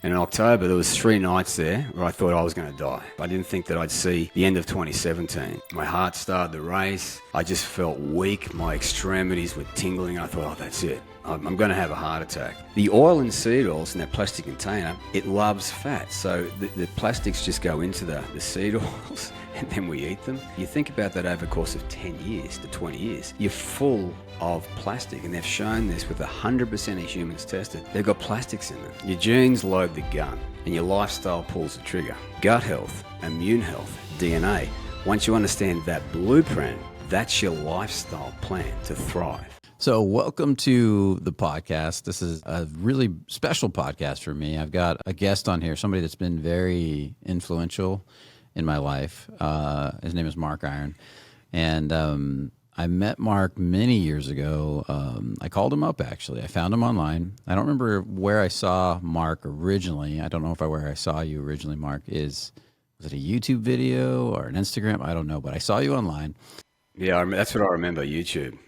And in October, there was 3 nights there where I thought I was going to die. I didn't think that I'd see the end of 2017. My heart started to race. I just felt weak. My extremities were tingling. I thought, oh, that's it. I'm going to have a heart attack. The oil in seed oils in that plastic container, it loves fat. So the plastics just go into the seed oils and then we eat them. You think about that over the course of 10 years to 20 years. You're full of plastic, and they've shown this with 100% of humans tested. They've got plastics in them. Your genes load the gun and your lifestyle pulls the trigger. Gut health, immune health, DNA. Once you understand that blueprint, that's your lifestyle plan to thrive. So welcome to the podcast. This is a really special podcast for me. I've got a guest on here, somebody that's been very influential in my life. His name is Mark Iron. And I met Mark many years ago. I called him up, actually. I found him online. I don't remember where I saw Mark originally. I don't know where I saw you originally, Mark. Was it a YouTube video or an Instagram? I don't know, but I saw you online. Yeah, that's what I remember, YouTube.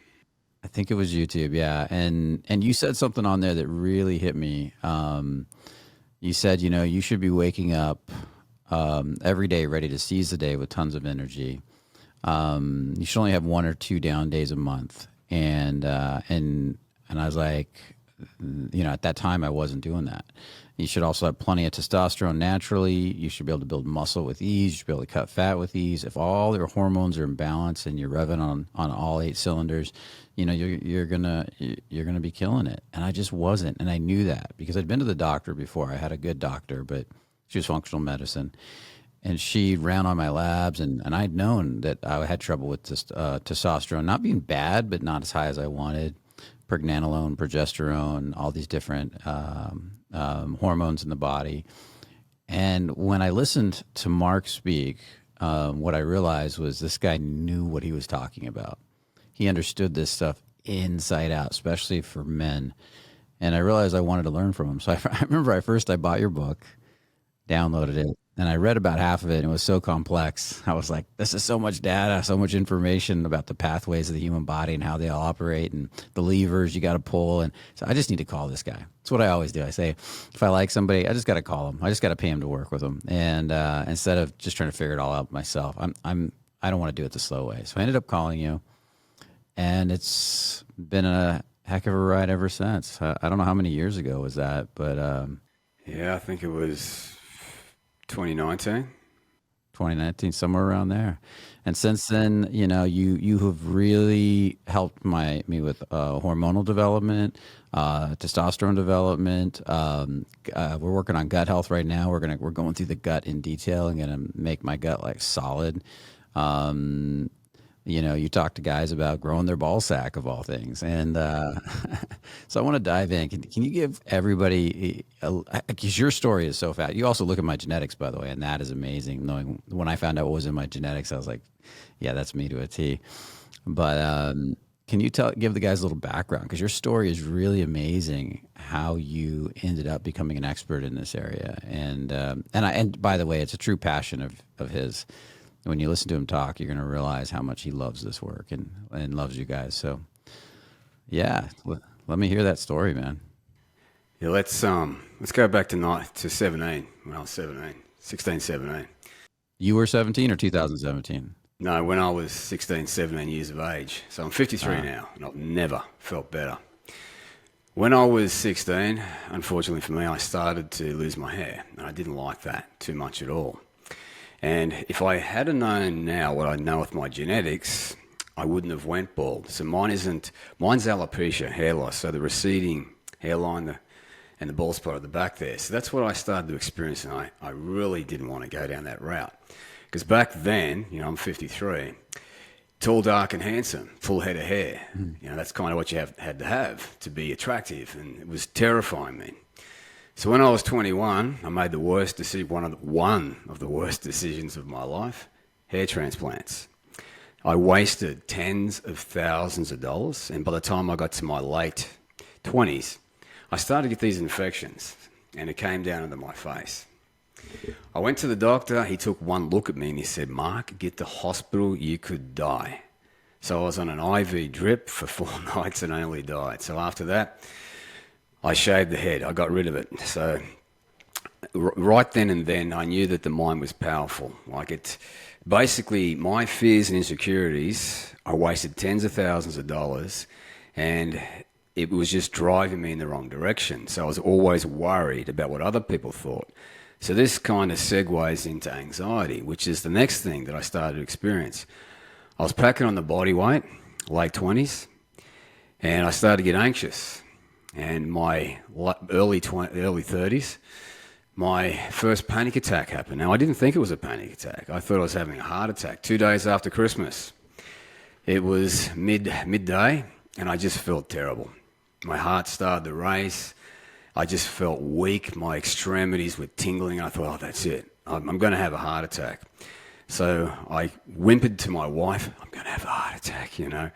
I think it was YouTube, yeah. And you said something on there that really hit me. You said, you should be waking up every day ready to seize the day with tons of energy. You should only have 1 or 2 down days a month. And I was like, at that time I wasn't doing that. You should also have plenty of testosterone naturally. You should be able to build muscle with ease. You should be able to cut fat with ease. If all your hormones are in balance and you're revving on all 8 cylinders, you're gonna be killing it. And I just wasn't. And I knew that because I'd been to the doctor before. I had a good doctor, but she was functional medicine. And she ran on my labs, and I'd known that I had trouble with testosterone, not being bad, but not as high as I wanted. Pregnenolone, progesterone, all these different hormones in the body. And when I listened to Mark speak, what I realized was this guy knew what he was talking about. He understood this stuff inside out, especially for men. And I realized I wanted to learn from him. So I remember I bought your book, downloaded it, and I read about half of it, and it was so complex. I was like, this is so much data, so much information about the pathways of the human body and how they all operate and the levers you got to pull. And so I just need to call this guy. That's what I always do. I say, if I like somebody, I just got to call him. I just got to pay him to work with him. And instead of just trying to figure it all out myself, I don't want to do it the slow way. So I ended up calling you, and it's been a heck of a ride ever since. I don't know how many years ago was that, but yeah, I think it was 2019, somewhere around there. And since then, you have really helped me with hormonal development, testosterone development. We're working on gut health right now. We're going through the gut in detail and going to make my gut like solid. You talk to guys about growing their ball sack of all things. And so I want to dive in. Can you give everybody, because your story is so fast. You also look at my genetics, by the way, and that is amazing. Knowing when I found out what was in my genetics, I was like, yeah, that's me to a T. But can you give the guys a little background? Because your story is really amazing how you ended up becoming an expert in this area. And by the way, it's a true passion of his. When you listen to him talk, you're going to realize how much he loves this work and loves you guys. So, yeah, let me hear that story, man. Yeah, let's go back to 17 when I was 17. You were 17 or 2017? No, when I was 16, 17 years of age. So I'm 53 now, and I've never felt better. When I was 16, unfortunately for me, I started to lose my hair, and I didn't like that too much at all. And if I had known now what I know with my genetics, I wouldn't have went bald. So mine's alopecia, hair loss, so the receding hairline and the bald spot at the back there. So that's what I started to experience, and I really didn't want to go down that route. Because back then, I'm 53, tall, dark, and handsome, full head of hair. That's kind of what you had to have to be attractive, and it was terrifying me. So when I was 21, I made the worst decision, one of the worst decisions of my life, hair transplants. I wasted tens of thousands of dollars, and by the time I got to my late 20s, I started to get these infections, and it came down into my face. I went to the doctor, he took one look at me and he said, "Mark, get to hospital, you could die." So I was on an IV drip for 4 nights and I nearly died. So after that, I shaved the head. I got rid of it. So right then and then, I knew that the mind was powerful. Like basically, my fears and insecurities, I wasted tens of thousands of dollars, and it was just driving me in the wrong direction. So I was always worried about what other people thought. So this kind of segues into anxiety, which is the next thing that I started to experience. I was packing on the body weight, late 20s, and I started to get anxious. And my early 30s, my first panic attack happened. Now, I didn't think it was a panic attack. I thought I was having a heart attack 2 days after Christmas. It was midday, and I just felt terrible. My heart started to race. I just felt weak. My extremities were tingling. I thought, oh, that's it. I'm going to have a heart attack. So I whimpered to my wife, I'm going to have a heart attack, you know.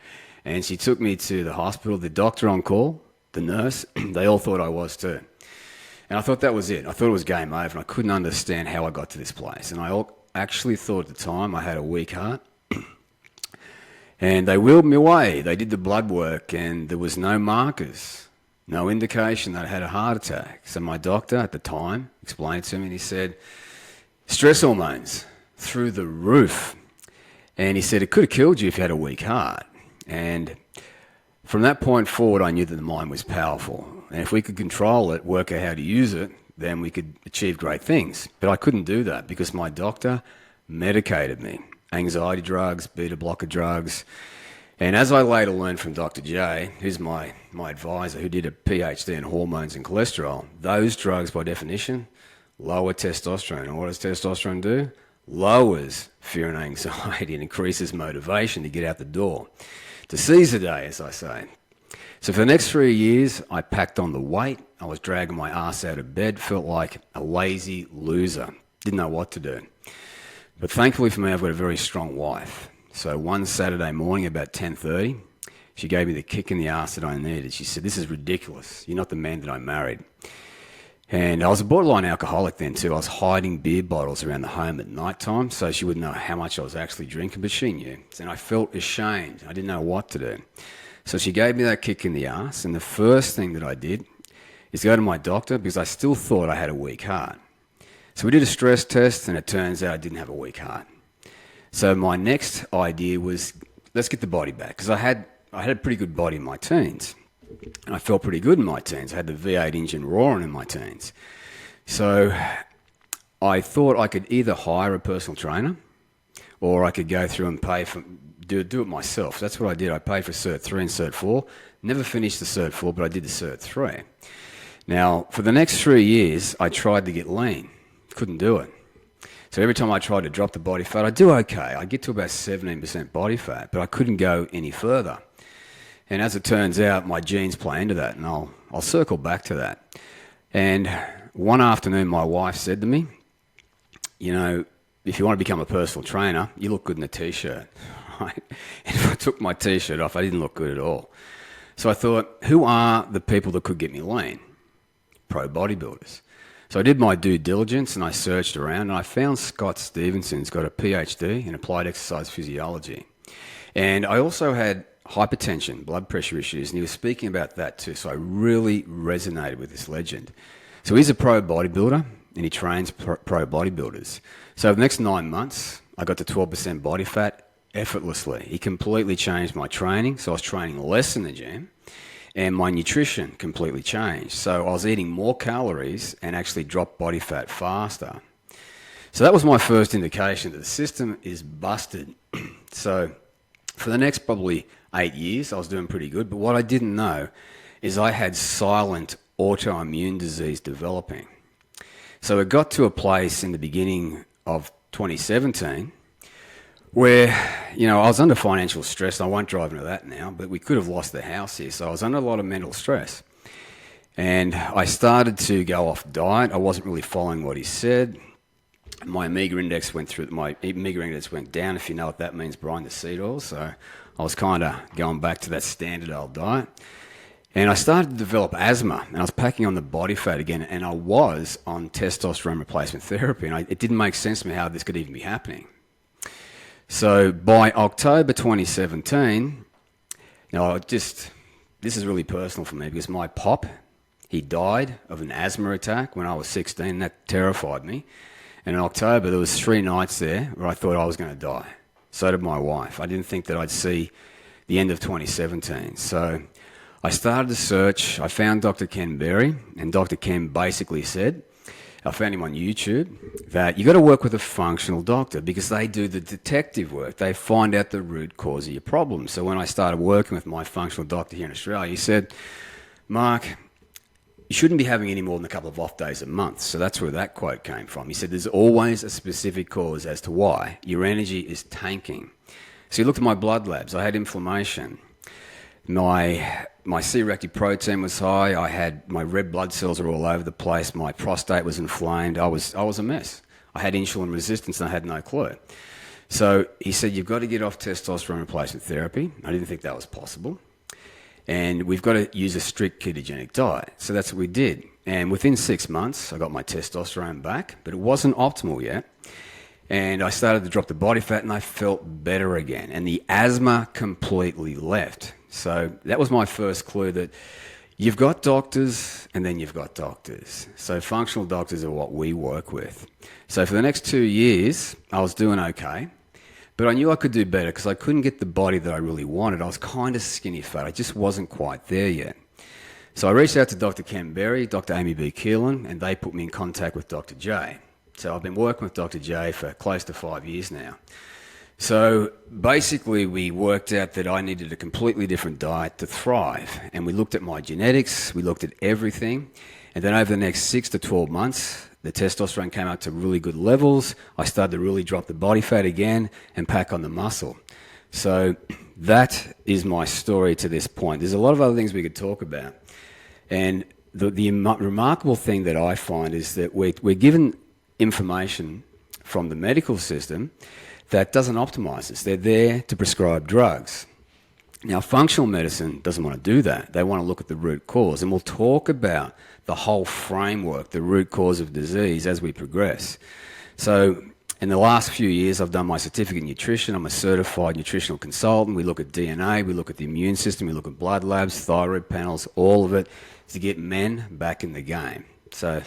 And she took me to the hospital. The doctor on call, the nurse, they all thought I was too. And I thought that was it. I thought it was game over, and I couldn't understand how I got to this place. And I actually thought at the time I had a weak heart. And they wheeled me away. They did the blood work, and there was no markers, no indication that I had a heart attack. So my doctor at the time explained to me, and he said, stress hormones through the roof. And he said it could have killed you if you had a weak heart. And from that point forward, I knew that the mind was powerful. And if we could control it, work out how to use it, then we could achieve great things. But I couldn't do that because my doctor medicated me. Anxiety drugs, beta blocker drugs. And as I later learned from Dr. J, who's my advisor, who did a PhD in hormones and cholesterol, those drugs, by definition, lower testosterone. And what does testosterone do? Lowers fear and anxiety and increases motivation to get out the door, to seize the day, as I say. So for the next 3 years, I packed on the weight. I was dragging my ass out of bed, felt like a lazy loser, didn't know what to do. But thankfully for me, I've got a very strong wife. So one Saturday morning about 10:30, she gave me the kick in the ass that I needed. She said, this is ridiculous. You're not the man that I married. And I was a borderline alcoholic then too. I was hiding beer bottles around the home at night time so she wouldn't know how much I was actually drinking, but she knew. And I felt ashamed. I didn't know what to do. So she gave me that kick in the ass, and the first thing that I did is go to my doctor because I still thought I had a weak heart. So we did a stress test, and it turns out I didn't have a weak heart. So my next idea was, let's get the body back, because I had a pretty good body in my teens. And I felt pretty good in my teens. I had the V8 engine roaring in my teens. So I thought I could either hire a personal trainer or I could go through and pay for do it myself. That's what I did. I paid for Cert 3 and Cert 4. Never finished the Cert 4, but I did the Cert 3. Now, for the next 3 years, I tried to get lean. Couldn't do it. So every time I tried to drop the body fat, I'd do okay. I'd get to about 17% body fat, but I couldn't go any further. And as it turns out, my genes play into that, and I'll circle back to that. And one afternoon, my wife said to me, you know, if you want to become a personal trainer, you look good in a T-shirt. Right? And if I took my T-shirt off, I didn't look good at all. So I thought, who are the people that could get me lean? Pro bodybuilders. So I did my due diligence and I searched around, and I found Scott Stevenson's got a PhD in applied exercise physiology. And I also had hypertension, blood pressure issues, and he was speaking about that too. So I really resonated with this legend. So he's a pro bodybuilder, and he trains pro bodybuilders. So over the next 9 months, I got to 12% body fat effortlessly. He completely changed my training. So I was training less in the gym, and my nutrition completely changed. So I was eating more calories and actually dropped body fat faster. So that was my first indication that the system is busted. So for the next probably 8 years, I was doing pretty good. But what I didn't know is I had silent autoimmune disease developing. So it got to a place in the beginning of 2017 where, you know, I was under financial stress. I won't drive into that now, but we could have lost the house here. So I was under a lot of mental stress. And I started to go off diet. I wasn't really following what he said. My omega index went down, if you know what that means, Brian, the seed oil. So I was kind of going back to that standard old diet. And I started to develop asthma, and I was packing on the body fat again, and I was on testosterone replacement therapy, and it didn't make sense to me how this could even be happening. So by October 2017, now this is really personal for me because my pop, He died of an asthma attack when I was 16. That terrified me. And in October, there was 3 nights there where I thought I was going to die. So did my wife. I didn't think that I'd see the end of 2017. So I started to search. I found Dr. Ken Berry, and Dr. Ken basically said, I found him on YouTube, that you got to work with a functional doctor because they do the detective work. They find out the root cause of your problem. So when I started working with my functional doctor here in Australia, he said, Mark, you shouldn't be having any more than a couple of off days a month. So that's where that quote came from. He said, there's always a specific cause as to why your energy is tanking. So he looked at my blood labs. I had inflammation. My C-reactive protein was high. I had my red blood cells are all over the place. My prostate was inflamed. I was a mess. I had insulin resistance and I had no clue. So he said, you've got to get off testosterone replacement therapy. I didn't think that was possible. And we've got to use a strict ketogenic diet. So that's what we did. And within 6 months, I got my testosterone back, but it wasn't optimal yet. And I started to drop the body fat and I felt better again. And the asthma completely left. So that was my first clue that you've got doctors and then you've got doctors. So functional doctors are what we work with. So for the next 2 years, I was doing okay. But I knew I could do better because I couldn't get the body that I really wanted. I was kind of skinny fat. I just wasn't quite there yet. So I reached out to Dr. Ken Berry, Dr. Amy B. Keelan, and they put me in contact with Dr. J. So I've been working with Dr. J for close to 5 years now. So basically we worked out that I needed a completely different diet to thrive. And we looked at my genetics, we looked at everything. And then over the next 6 to 12 months, the testosterone came up to really good levels. I started to really drop the body fat again and pack on the muscle. So that is my story to this point. There's a lot of other things we could talk about. And the remarkable thing that I find is that we're given information from the medical system that doesn't optimize us. They're there to prescribe drugs. Now, functional medicine doesn't want to do that. They want to look at the root cause. And we'll talk about the whole framework, the root cause of disease as we progress. So in the last few years, I've done my certificate in nutrition. I'm a certified nutritional consultant. We look at DNA, we look at the immune system, we look at blood labs, thyroid panels, all of it to get men back in the game. So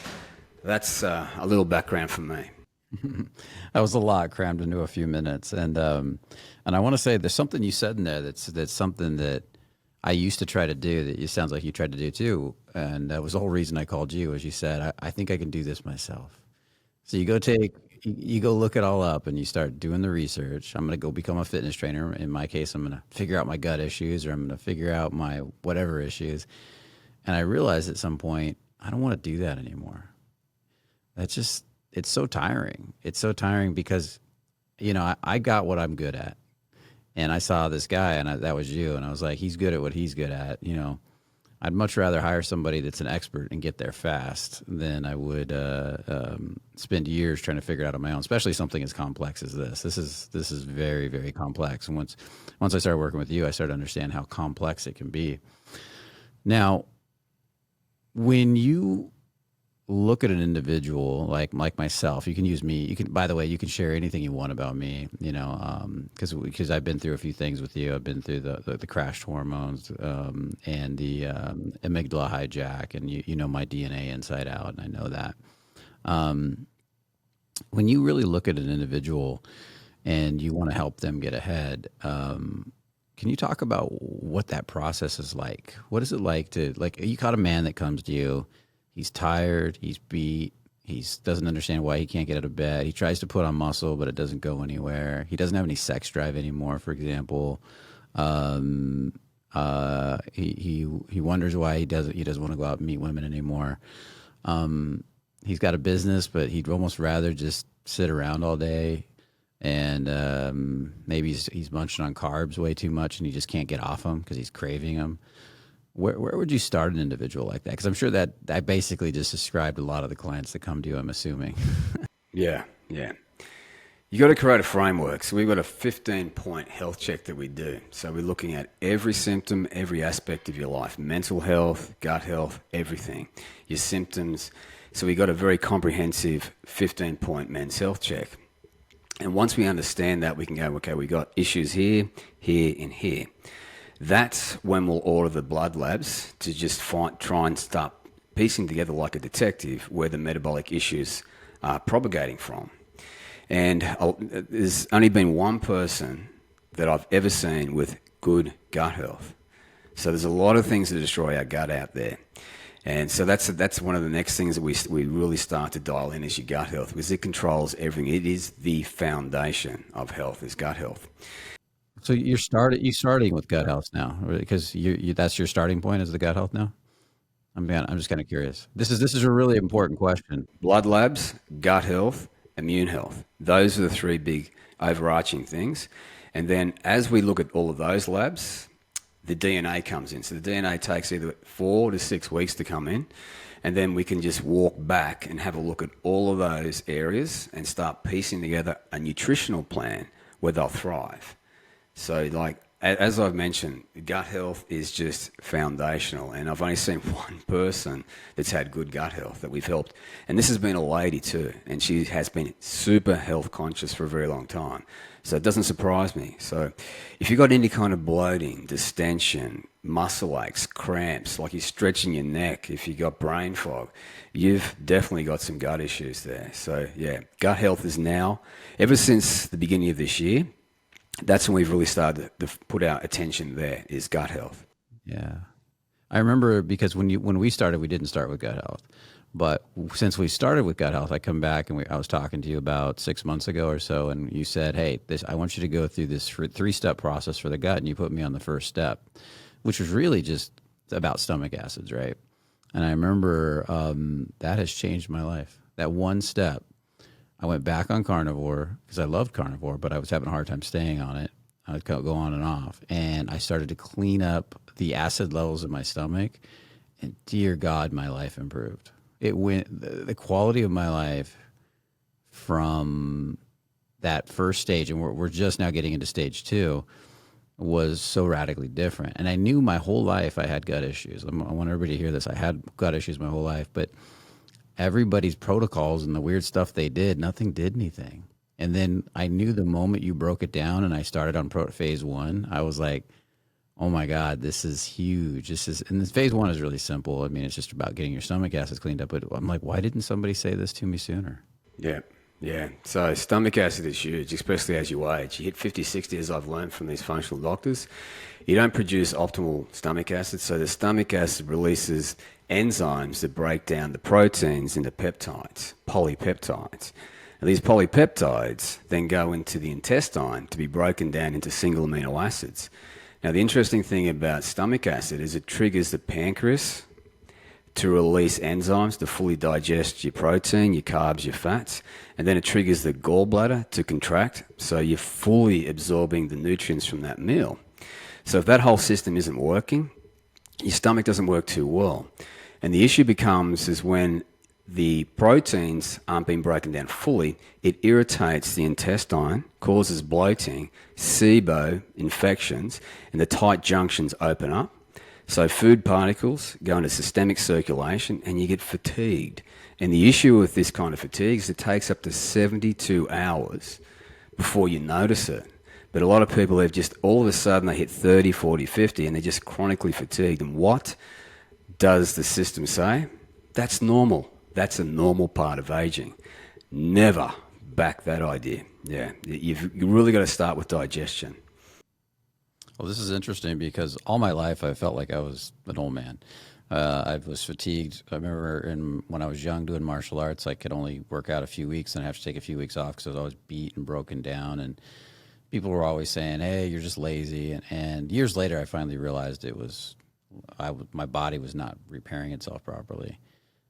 that's a little background for me. That was a lot crammed into a few minutes, and I want to say there's something you said in there that's something that I used to try to do that it sounds like you tried to do too, and that was the whole reason I called you. As you said, I think I can do this myself. So you go look it all up, and you start doing the research. I'm going to go become a fitness trainer. In my case, I'm going to figure out my gut issues, or I'm going to figure out my whatever issues. And I realized at some point I don't want to do that anymore. It's so tiring. It's so tiring because, I got what I'm good at. And I saw this guy, and that was you. And I was like, he's good at what he's good at. I'd much rather hire somebody that's an expert and get there fast than I would spend years trying to figure it out on my own, especially something as complex as this. This is very, very complex. And once I started working with you, I started to understand how complex it can be. Now, when you look at an individual like myself, you can use me. By the way, you can share anything you want about me, because I've been through a few things with you. I've been through the crashed hormones and the amygdala hijack, and you know my DNA inside out, and I know that. When you really look at an individual and you want to help them get ahead, can you talk about what that process is like? What is it like you caught a man that comes to you? He's tired, he's beat, he doesn't understand why he can't get out of bed. He tries to put on muscle, but it doesn't go anywhere. He doesn't have any sex drive anymore, for example. He wonders why he doesn't want to go out and meet women anymore. He's got a business, but he'd almost rather just sit around all day. And maybe he's munching on carbs way too much, and he just can't get off them because he's craving them. Where would you start an individual like that? Because I'm sure that I basically just described a lot of the clients that come to you, I'm assuming. Yeah. You got to create a framework. So we've got a 15-point health check that we do. So we're looking at every symptom, every aspect of your life, mental health, gut health, everything, your symptoms. So we got a very comprehensive 15-point men's health check. And once we understand that, we can go, okay, we got issues here, here, and here. That's when we'll order the blood labs to just try and start piecing together like a detective where the metabolic issues are propagating from. And there's only been one person that I've ever seen with good gut health. So there's a lot of things that destroy our gut out there. And so that's one of the next things that we really start to dial in is your gut health, because it controls everything. It is the foundation of health, is gut health. So you're starting with gut health now, because that's your starting point is the gut health now. I'm just kind of curious. This is a really important question. Blood labs, gut health, immune health. Those are the three big overarching things. And then as we look at all of those labs, the DNA comes in. So the DNA takes either 4 to 6 weeks to come in, and then we can just walk back and have a look at all of those areas and start piecing together a nutritional plan where they'll thrive. So like, as I've mentioned, gut health is just foundational, and I've only seen one person that's had good gut health that we've helped, and this has been a lady too, and she has been super health conscious for a very long time. So it doesn't surprise me. So if you've got any kind of bloating, distension, muscle aches, cramps, like you're stretching your neck, if you've got brain fog, you've definitely got some gut issues there. So yeah, gut health is now, ever since the beginning of this year, that's when we've really started to put our attention there, is gut health. Yeah. I remember because when we started, we didn't start with gut health. But since we started with gut health, I come back and I was talking to you about 6 months ago or so, and you said, hey, I want you to go through this 3-step process for the gut, and you put me on the first step, which was really just about stomach acids, right? And I remember that has changed my life. That one step, I went back on carnivore because I loved carnivore, but I was having a hard time staying on it. I would go on and off, and I started to clean up the acid levels in my stomach, and dear God, my life improved. It went, the quality of my life from that first stage, and we're just now getting into stage 2, was so radically different. And I knew my whole life I had gut issues. I want everybody to hear this. I had gut issues my whole life, but everybody's protocols and the weird stuff they did, nothing did anything. And then I knew the moment you broke it down and I started on phase 1, I was like, oh my God, this is huge. And this phase 1 is really simple. I mean, it's just about getting your stomach acids cleaned up. But I'm like, why didn't somebody say this to me sooner? Yeah. So stomach acid is huge, especially as you age. You hit 50, 60, as I've learned from these functional doctors, you don't produce optimal stomach acid. So the stomach acid releases enzymes that break down the proteins into peptides, polypeptides. And these polypeptides then go into the intestine to be broken down into single amino acids. Now, the interesting thing about stomach acid is it triggers the pancreas to release enzymes to fully digest your protein, your carbs, your fats, and then it triggers the gallbladder to contract, so you're fully absorbing the nutrients from that meal. So if that whole system isn't working, your stomach doesn't work too well. And the issue becomes is when the proteins aren't being broken down fully, it irritates the intestine, causes bloating, SIBO, infections, and the tight junctions open up. So food particles go into systemic circulation and you get fatigued. And the issue with this kind of fatigue is it takes up to 72 hours before you notice it. But a lot of people have just, all of a sudden they hit 30, 40, 50 and they're just chronically fatigued. And what does the system say? That's normal. That's a normal part of aging. Never back that idea. Yeah, you really got to start with digestion. Well, this is interesting because all my life I felt like I was an old man. I was fatigued. I remember when I was young doing martial arts, I could only work out a few weeks and I have to take a few weeks off because I was always beat and broken down. And people were always saying, hey, you're just lazy. And years later, I finally realized it was my body was not repairing itself properly.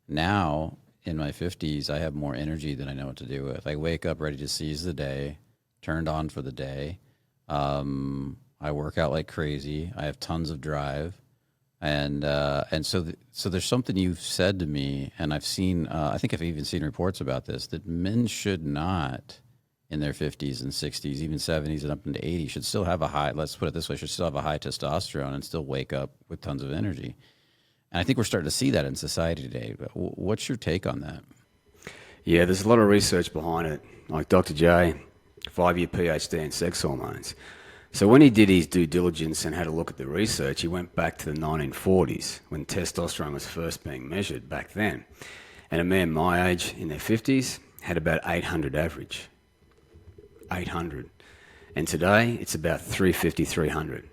Now, in my 50s, I have more energy than I know what to do with. I wake up ready to seize the day, turned on for the day. I work out like crazy. I have tons of drive. And so there's something you've said to me, and I've seen, I think I've even seen reports about this, that men should not, in their 50s and 60s, even 70s and up into 80s, should still have a high, let's put it this way, should still have a high testosterone and still wake up with tons of energy. And I think we're starting to see that in society today. What's your take on that? Yeah, there's a lot of research behind it. Like Dr. J, 5-year PhD in sex hormones. So when he did his due diligence and had a look at the research, he went back to the 1940s when testosterone was first being measured back then. And a man my age in their 50s had about 800 average. 800. And today it's about 350, 300.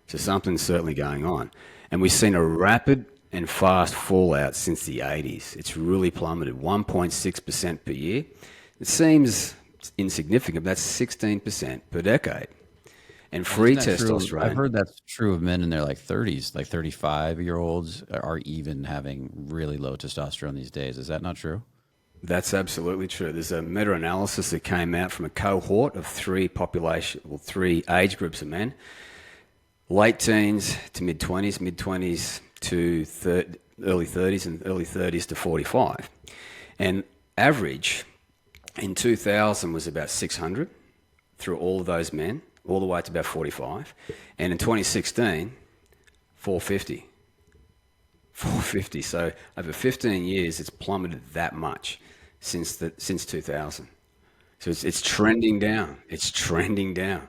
So something's certainly going on. And we've seen a rapid and fast fallout since the 80s. It's really plummeted, 1.6% per year. It seems insignificant, but that's 16% per decade. And free Isn't that true? testosterone. I've heard that's true of men in their like 30s, like 35-year-olds are even having really low testosterone these days. Is that not true? That's absolutely true. There's a meta-analysis that came out from a cohort of three age groups of men, late teens to mid-20s, mid-20s to early 30s, and early 30s to 45. And average in 2000 was about 600 through all of those men, all the way to about 45. And in 2016, 450. 450. So over 15 years, it's plummeted that much since 2000. So it's trending down. It's trending down.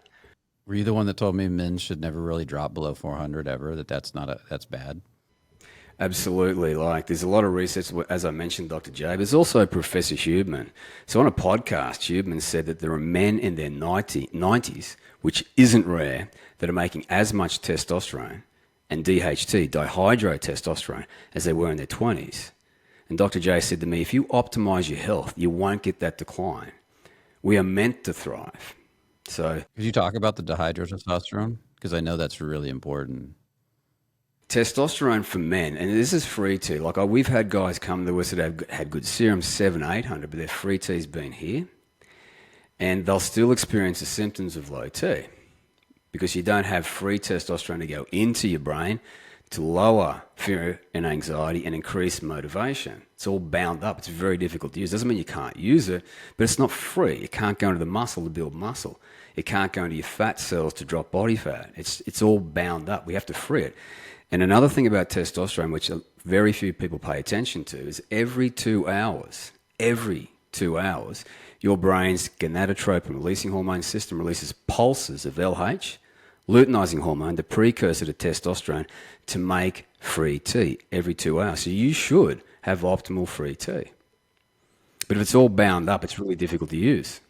Were you the one that told me men should never really drop below 400 ever? That's bad. Absolutely. Like, there's a lot of research, as I mentioned, Dr. J. There's also Professor Huberman. So on a podcast, Huberman said that there are men in their 90s, which isn't rare, that are making as much testosterone and DHT, dihydrotestosterone, as they were in their 20s. And Dr. J said to me, if you optimize your health, you won't get that decline. We are meant to thrive. So Could you talk about the dihydrotestosterone? Because I know that's really important. testosterone for men, and this is free T. Like, we've had guys come to us that have had good serum, 700, 800, but their free T's been here, and they'll still experience the symptoms of low T because you don't have free testosterone to go into your brain to lower fear and anxiety and increase motivation. It's all bound up. It's very difficult to use. Doesn't mean you can't use it, but it's not free. It can't go into the muscle to build muscle. It can't go into your fat cells to drop body fat. It's all bound up. We have to free it. And another thing about testosterone, which very few people pay attention to, is every 2 hours, your brain's gonadotropin-releasing hormone system releases pulses of LH, luteinizing hormone, the precursor to testosterone, to make free T every 2 hours. So you should have optimal free T. But if it's all bound up, it's really difficult to use.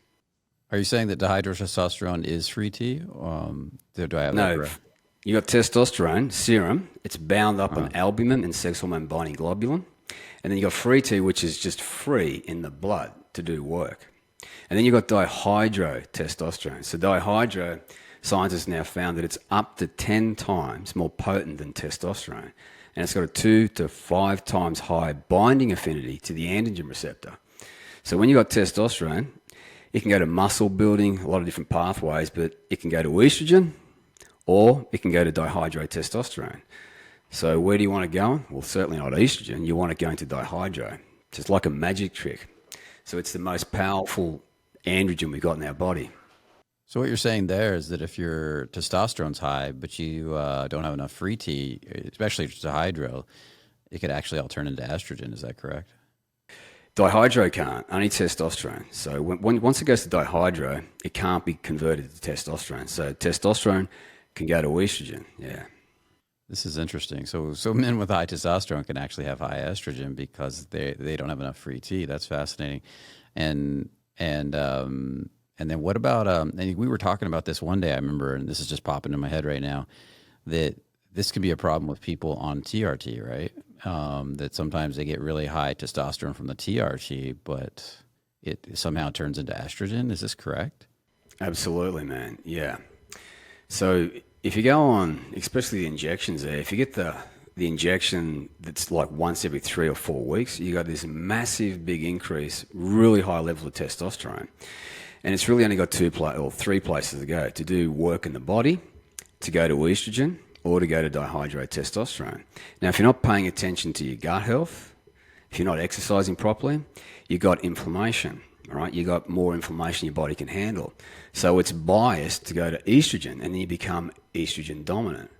Are you saying that dihydrotestosterone is free T? Do I have that No, correct? you got testosterone, serum. It's bound up on albumin and sex hormone binding globulin. And then you got free T, which is just free in the blood to do work. And then you got dihydrotestosterone. So dihydro, scientists now found that it's up to 10 times more potent than testosterone. And it's got a 2 to 5 times higher binding affinity to the androgen receptor. So when you got testosterone, it can go to muscle building, a lot of different pathways, but it can go to estrogen or it can go to dihydrotestosterone. So where do you want to go? Well, certainly not estrogen. You want to go into dihydro. Just like a magic trick. So it's the most powerful androgen we've got in our body. So what you're saying there is that if your testosterone's high, but you don't have enough free T, especially if it's dihydro, it could actually all turn into estrogen. Is that correct? Dihydro can't, only testosterone. So once it goes to dihydro, it can't be converted to testosterone. So testosterone can go to estrogen, yeah. This is interesting. So men with high testosterone can actually have high estrogen because they don't have enough free T. That's fascinating. And then what about and we were talking about this one day, I remember, and this is just popping in my head right now, that this could be a problem with people on TRT, right? That sometimes they get really high testosterone from the TRT, but it somehow turns into estrogen. Is this correct? Absolutely, man. Yeah. So if you go on, especially the injections there, if you get the injection that's like once every 3 or 4 weeks, you got this massive big increase, really high level of testosterone. And it's really only got 3 places to go: to do work in the body, to go to estrogen, or to go to dihydrotestosterone. Now, if you're not paying attention to your gut health, if you're not exercising properly, you got inflammation, all right? You got more inflammation your body can handle. So it's biased to go to estrogen, and then you become estrogen dominant.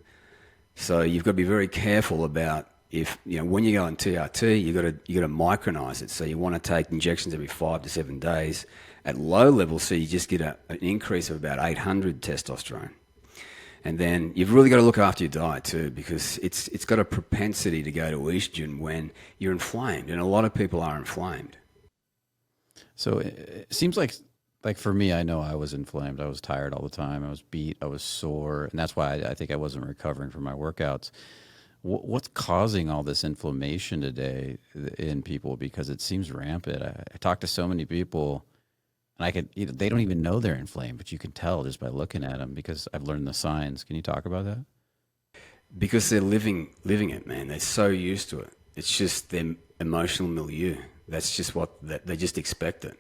So you've got to be very careful about when you go on TRT, you got to micronize it. So you want to take injections every 5 to 7 days at low levels, so you just get an increase of about 800 testosterone And then you've really got to look after your diet too, because it's got a propensity to go to estrogen when you're inflamed, and a lot of people are inflamed. So it seems like for me, I know I was inflamed. I was tired all the time. I was beat. I was sore, and that's why I think I wasn't recovering from my workouts. What's causing all this inflammation today in people? Because it seems rampant. I talk to so many people, and they don't even know they're inflamed, but you can tell just by looking at them because I've learned the signs. Can you talk about that? Because they're living it, man. They're so used to it. It's just their emotional milieu. That's just they just expect it.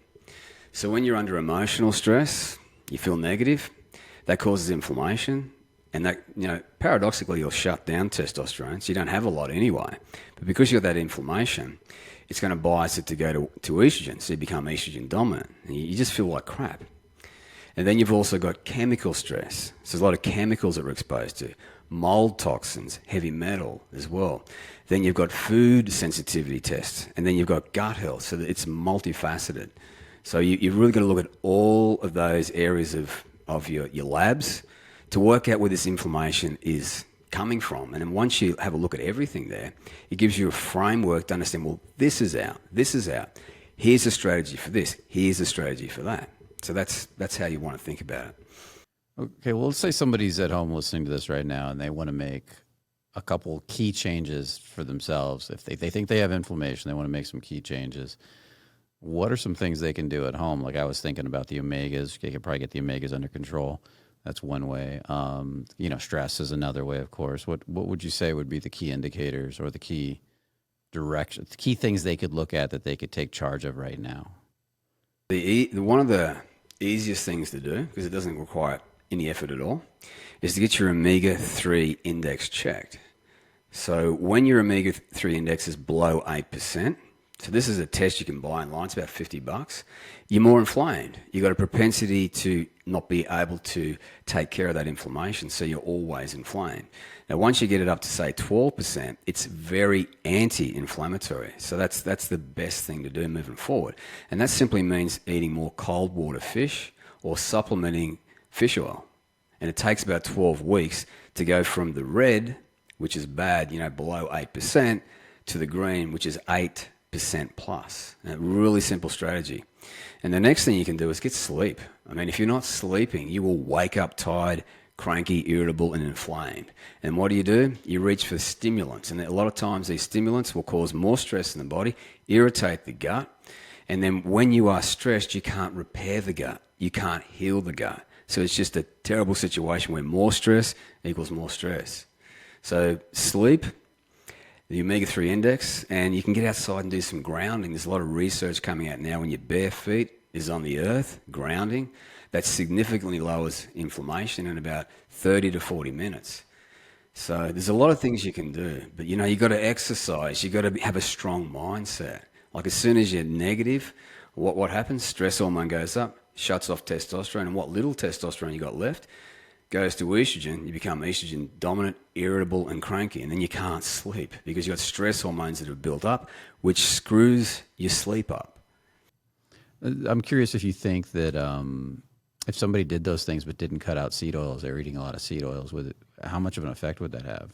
So when you're under emotional stress, you feel negative, that causes inflammation, and that, paradoxically, you'll shut down testosterone, so you don't have a lot anyway. But because you've got that inflammation, it's going to bias it to go to estrogen, so you become estrogen dominant. And you just feel like crap. And then you've also got chemical stress. So there's a lot of chemicals that we're exposed to. Mold toxins, heavy metal as well. Then you've got food sensitivity tests. And then you've got gut health. So that it's multifaceted. So you've really got to look at all of those areas of your labs to work out where this inflammation is coming from. And then once you have a look at everything there, it gives you a framework to understand, well, this is out. Here's a strategy for this. Here's a strategy for that. So that's how you want to think about it. Okay, well, let's say somebody's at home listening to this right now and they want to make a couple key changes for themselves. If they think they have inflammation, they want to make some key changes. What are some things they can do at home? Like I was thinking about the omegas. They could probably get the omegas under control. That's one way. Stress is another way, of course. What would you say would be the key indicators or the key direction, the key things they could look at that they could take charge of right now? One of the easiest things to do, because it doesn't require any effort at all, is to get your omega-3 index checked. So when your omega-3 index is below 8%, so this is a test you can buy online, it's about $50, you're more inflamed. You've got a propensity to not be able to take care of that inflammation, so you're always inflamed. Now, once you get it up to, say, 12%, it's very anti-inflammatory. So that's the best thing to do moving forward. And that simply means eating more cold water fish or supplementing fish oil. And it takes about 12 weeks to go from the red, which is bad, below 8%, to the green, which is 8% plus. A really simple strategy. And the next thing you can do is get sleep. I mean, if you're not sleeping, you will wake up tired, cranky, irritable, and inflamed. And what do? You reach for stimulants. And a lot of times these stimulants will cause more stress in the body, irritate the gut. And then when you are stressed, you can't repair the gut. You can't heal the gut. So it's just a terrible situation where more stress equals more stress. So sleep, the omega-3 index, and you can get outside and do some grounding. There's a lot of research coming out now when your bare feet is on the earth, grounding, that significantly lowers inflammation in about 30 to 40 minutes. So there's a lot of things you can do, but you've got to exercise. You've got to have a strong mindset. Like as soon as you're negative, what happens? Stress hormone goes up, shuts off testosterone, and what little testosterone you got left goes to estrogen. You become estrogen dominant, irritable, and cranky, and then you can't sleep because you've got stress hormones that have built up, which screws your sleep up. I'm curious if you think that if somebody did those things but didn't cut out seed oils, they were eating a lot of seed oils, how much of an effect would that have?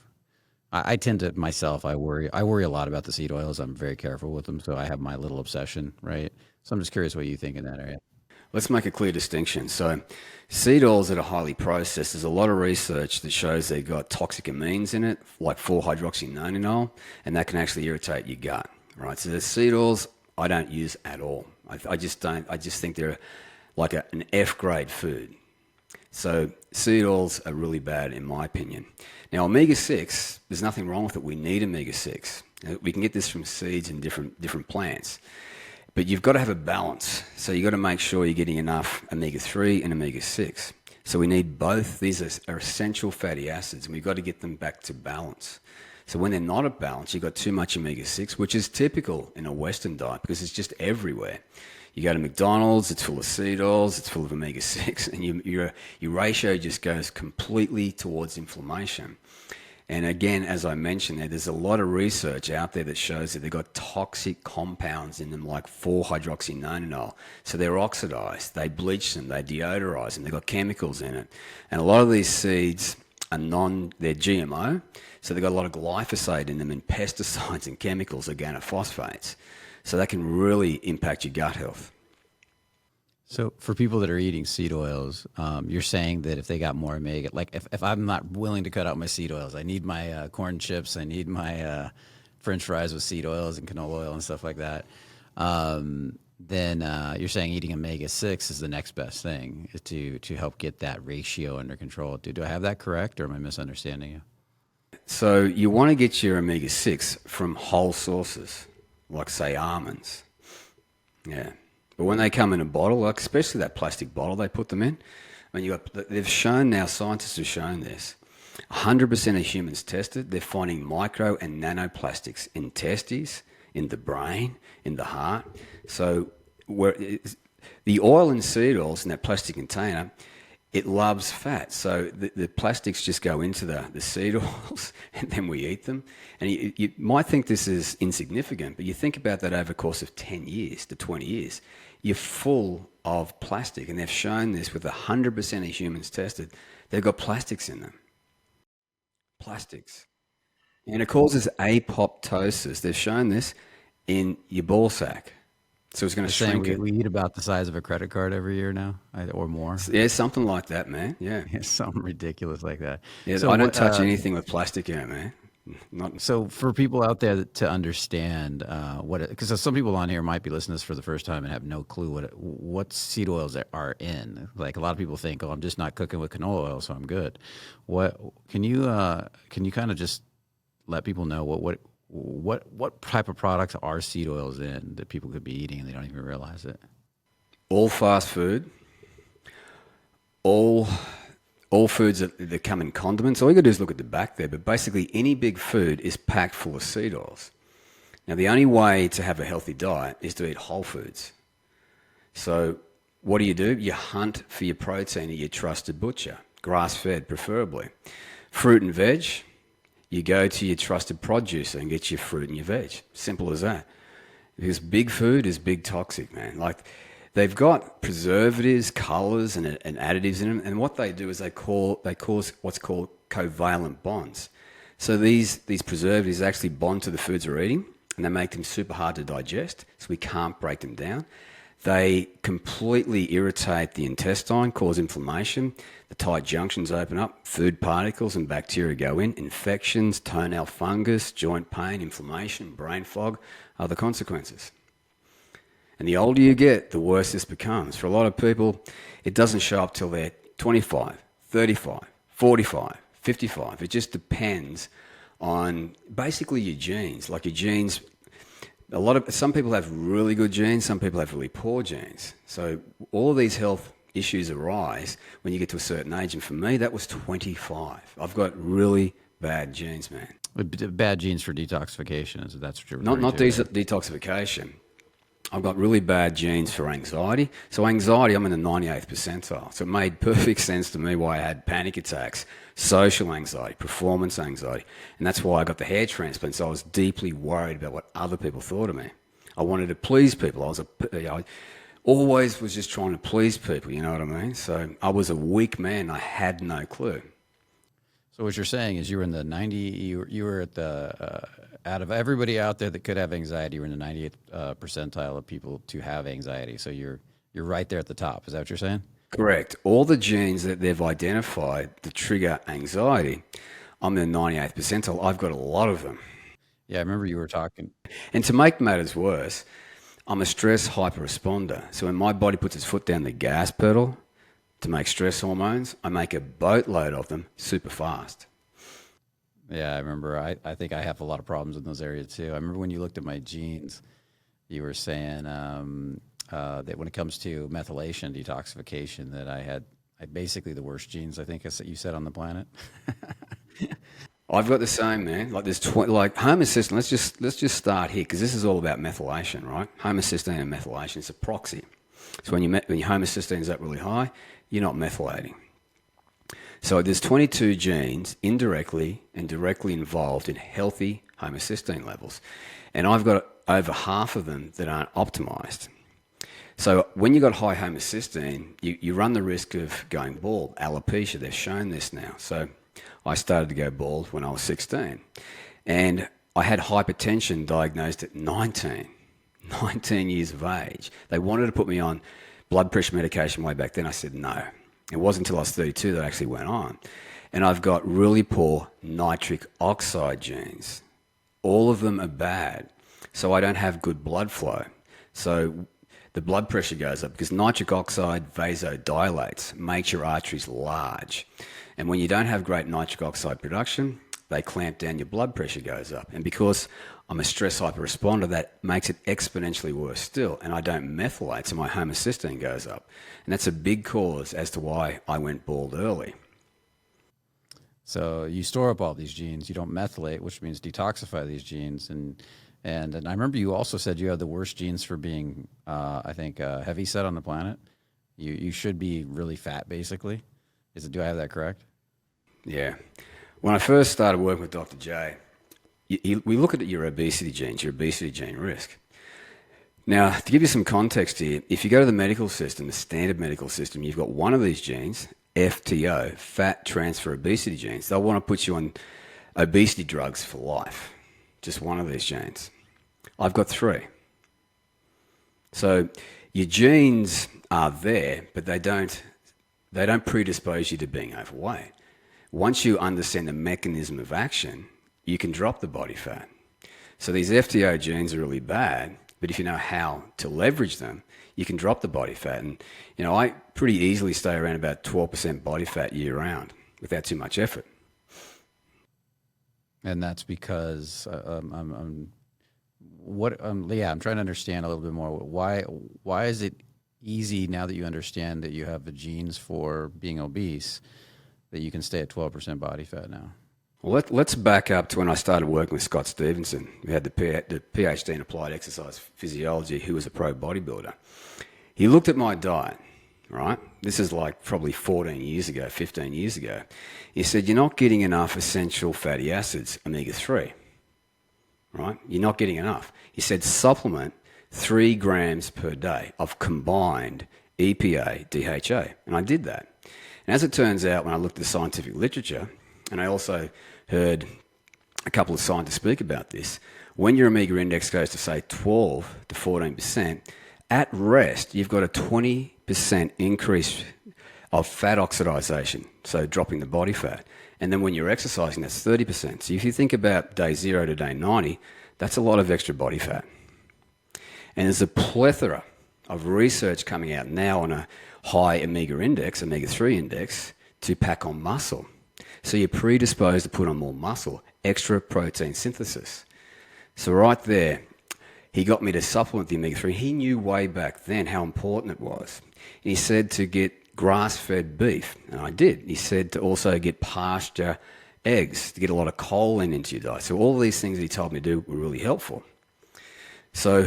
I tend to myself, I worry a lot about the seed oils. I'm very careful with them, so I have my little obsession, right? So I'm just curious what you think in that area. Let's make a clear distinction. So seed oils that are highly processed, there's a lot of research that shows they've got toxic amines in it, like 4-hydroxynonenal, and that can actually irritate your gut, right? So the seed oils I don't use at all. I just think they're like an F-grade food. So seed oils are really bad in my opinion. Now omega-6, there's nothing wrong with it. We need omega-6. We can get this from seeds and different plants. But you've got to have a balance. So you've got to make sure you're getting enough omega-3 and omega-6. So we need both. These are essential fatty acids, and we've got to get them back to balance. So when they're not at balance, you've got too much omega-6, which is typical in a Western diet because it's just everywhere. You go to McDonald's, it's full of seed oils, it's full of omega-6, and your ratio just goes completely towards inflammation. And again, as I mentioned there's a lot of research out there that shows that they've got toxic compounds in them like 4-hydroxynonenal. So they're oxidized, they bleach them, they deodorize them, they've got chemicals in it. And a lot of these seeds they're GMO, so they've got a lot of glyphosate in them and pesticides and chemicals, organophosphates. So that can really impact your gut health. So for people that are eating seed oils, you're saying that if they got more omega, like if I'm not willing to cut out my seed oils, I need my corn chips, I need my French fries with seed oils and canola oil and stuff like that. Then you're saying eating omega-6 is the next best thing to help get that ratio under control. Do I have that correct, or am I misunderstanding you? So you want to get your omega-6 from whole sources, like say almonds. Yeah. But when they come in a bottle, like especially that plastic bottle they put them in, they've shown now, scientists have shown this, 100% of humans tested, they're finding micro and nanoplastics in testes, in the brain, in the heart. So the oil in seed oils in that plastic container, it loves fat. So the plastics just go into the seed oils and then we eat them. And you might think this is insignificant, but you think about that over a course of 10 years to 20 years, you're full of plastic. And they've shown this with 100% of humans tested. They've got plastics in them. Plastics. And it causes apoptosis. They've shown this in your ball sack. So it's going to shrink it. We eat about the size of a credit card every year now, or more. Yeah, something like that, man. Yeah. Yeah, something ridiculous like that. Yeah, so I don't touch anything with plastic in it, man. Not. So for people out there to understand because some people on here might be listening to this for the first time and have no clue what seed oils are in. Like a lot of people think, oh, I'm just not cooking with canola oil, so I'm good. What can you kind of just let people know what type of products are seed oils in that people could be eating and they don't even realize it? All fast food, all foods that come in condiments. All you got to do is look at the back there, but basically any big food is packed full of seed oils. Now, the only way to have a healthy diet is to eat whole foods. So what do? You hunt for your protein at your trusted butcher, grass-fed preferably. Fruit and veg, you go to your trusted producer and get your fruit and your veg. Simple as that. Because big food is big toxic, man. Like, they've got preservatives, colors, and additives in them, and what they do is they cause what's called covalent bonds. So these preservatives actually bond to the foods we're eating, and they make them super hard to digest, so we can't break them down. They completely irritate the intestine, cause inflammation. The tight junctions open up, food particles and bacteria go in, infections, toenail fungus, joint pain, inflammation, brain fog are the consequences. And the older you get, the worse this becomes. For a lot of people, it doesn't show up till they're 25, 35, 45, 55. It just depends on basically your genes. Like your genes, some people have really good genes, some people have really poor genes. So all of these health issues arise when you get to a certain age. And for me, that was 25. I've got really bad genes, man. Bad genes for detoxification, that's what you're not referring to, right? Detoxification. I've got really bad genes for anxiety. So anxiety, I'm in the 98th percentile. So it made perfect sense to me why I had panic attacks, social anxiety, performance anxiety. And that's why I got the hair transplant. So I was deeply worried about what other people thought of me. I wanted to please people. I always was just trying to please people, you know what I mean? So I was a weak man. I had no clue. So what you're saying is you were in the 90, you were at the, out of everybody out there that could have anxiety, you're in the 98th percentile of people to have anxiety. So you're right there at the top. Is that what you're saying? Correct. All the genes that they've identified that trigger anxiety, I'm in the 98th percentile. I've got a lot of them. Yeah, I remember you were talking. And to make matters worse, I'm a stress hyperresponder. So when my body puts its foot down the gas pedal to make stress hormones, I make a boatload of them super fast. Yeah, I remember. I think I have a lot of problems in those areas too. I remember when you looked at my genes, you were saying that when it comes to methylation detoxification, that I had basically the worst genes, I think you said, on the planet. I've got the same, man. Like there's like homocysteine. Let's just start here because this is all about methylation, right? Homocysteine and methylation. It's a proxy. So when your homocysteine is up really high, you're not methylating. So there's 22 genes indirectly and directly involved in healthy homocysteine levels. And I've got over half of them that aren't optimized. So when you've got high homocysteine, you run the risk of going bald, alopecia. They've shown this now. So I started to go bald when I was 16. And I had hypertension diagnosed at 19 years of age. They wanted to put me on blood pressure medication way back then. I said no. It wasn't until I was 32 that I actually went on. And I've got really poor nitric oxide genes. All of them are bad. So I don't have good blood flow. So the blood pressure goes up because nitric oxide vasodilates, makes your arteries large. And when you don't have great nitric oxide production, they clamp down, your blood pressure goes up. And because I'm a stress hyperresponder, that makes it exponentially worse still. And I don't methylate, so my homocysteine goes up. And that's a big cause as to why I went bald early. So you store up all these genes, you don't methylate, which means detoxify these genes. And I remember you also said you have the worst genes for being, I think, heavy set on the planet. You should be really fat, basically. Do I have that correct? Yeah. When I first started working with Dr. J, we look at your obesity genes, your obesity gene risk. Now, to give you some context here, if you go to the medical system, the standard medical system, you've got one of these genes, FTO, fat transfer obesity genes. They'll want to put you on obesity drugs for life. Just one of these genes. I've got 3. So your genes are there, but they don't predispose you to being overweight. Once you understand the mechanism of action, you can drop the body fat. So these FTO genes are really bad, but if you know how to leverage them, you can drop the body fat. And, I pretty easily stay around about 12% body fat year round without too much effort. And that's because I'm trying to understand a little bit more. Why is it easy now that you understand that you have the genes for being obese that you can stay at 12% body fat now? Well, let's back up to when I started working with Scott Stevenson. We had the PhD in applied exercise physiology, who was a pro bodybuilder. He looked at my diet, right? This is like probably 15 years ago. He said, you're not getting enough essential fatty acids, omega-3, right? You're not getting enough. He said, supplement 3 grams per day of combined EPA, DHA. And I did that. And as it turns out, when I looked at the scientific literature, and I also heard a couple of scientists speak about this, when your omega index goes to, say, 12 to 14%, at rest, you've got a 20% increase of fat oxidization, so dropping the body fat. And then when you're exercising, that's 30%. So if you think about day 0 to day 90, that's a lot of extra body fat. And there's a plethora of research coming out now on a high omega-3 index, to pack on muscle. So you're predisposed to put on more muscle, extra protein synthesis. So right there, he got me to supplement the omega-3. He knew way back then how important it was. And he said to get grass-fed beef, and I did. He said to also get pasture eggs, to get a lot of choline into your diet. So all these things that he told me to do were really helpful. So,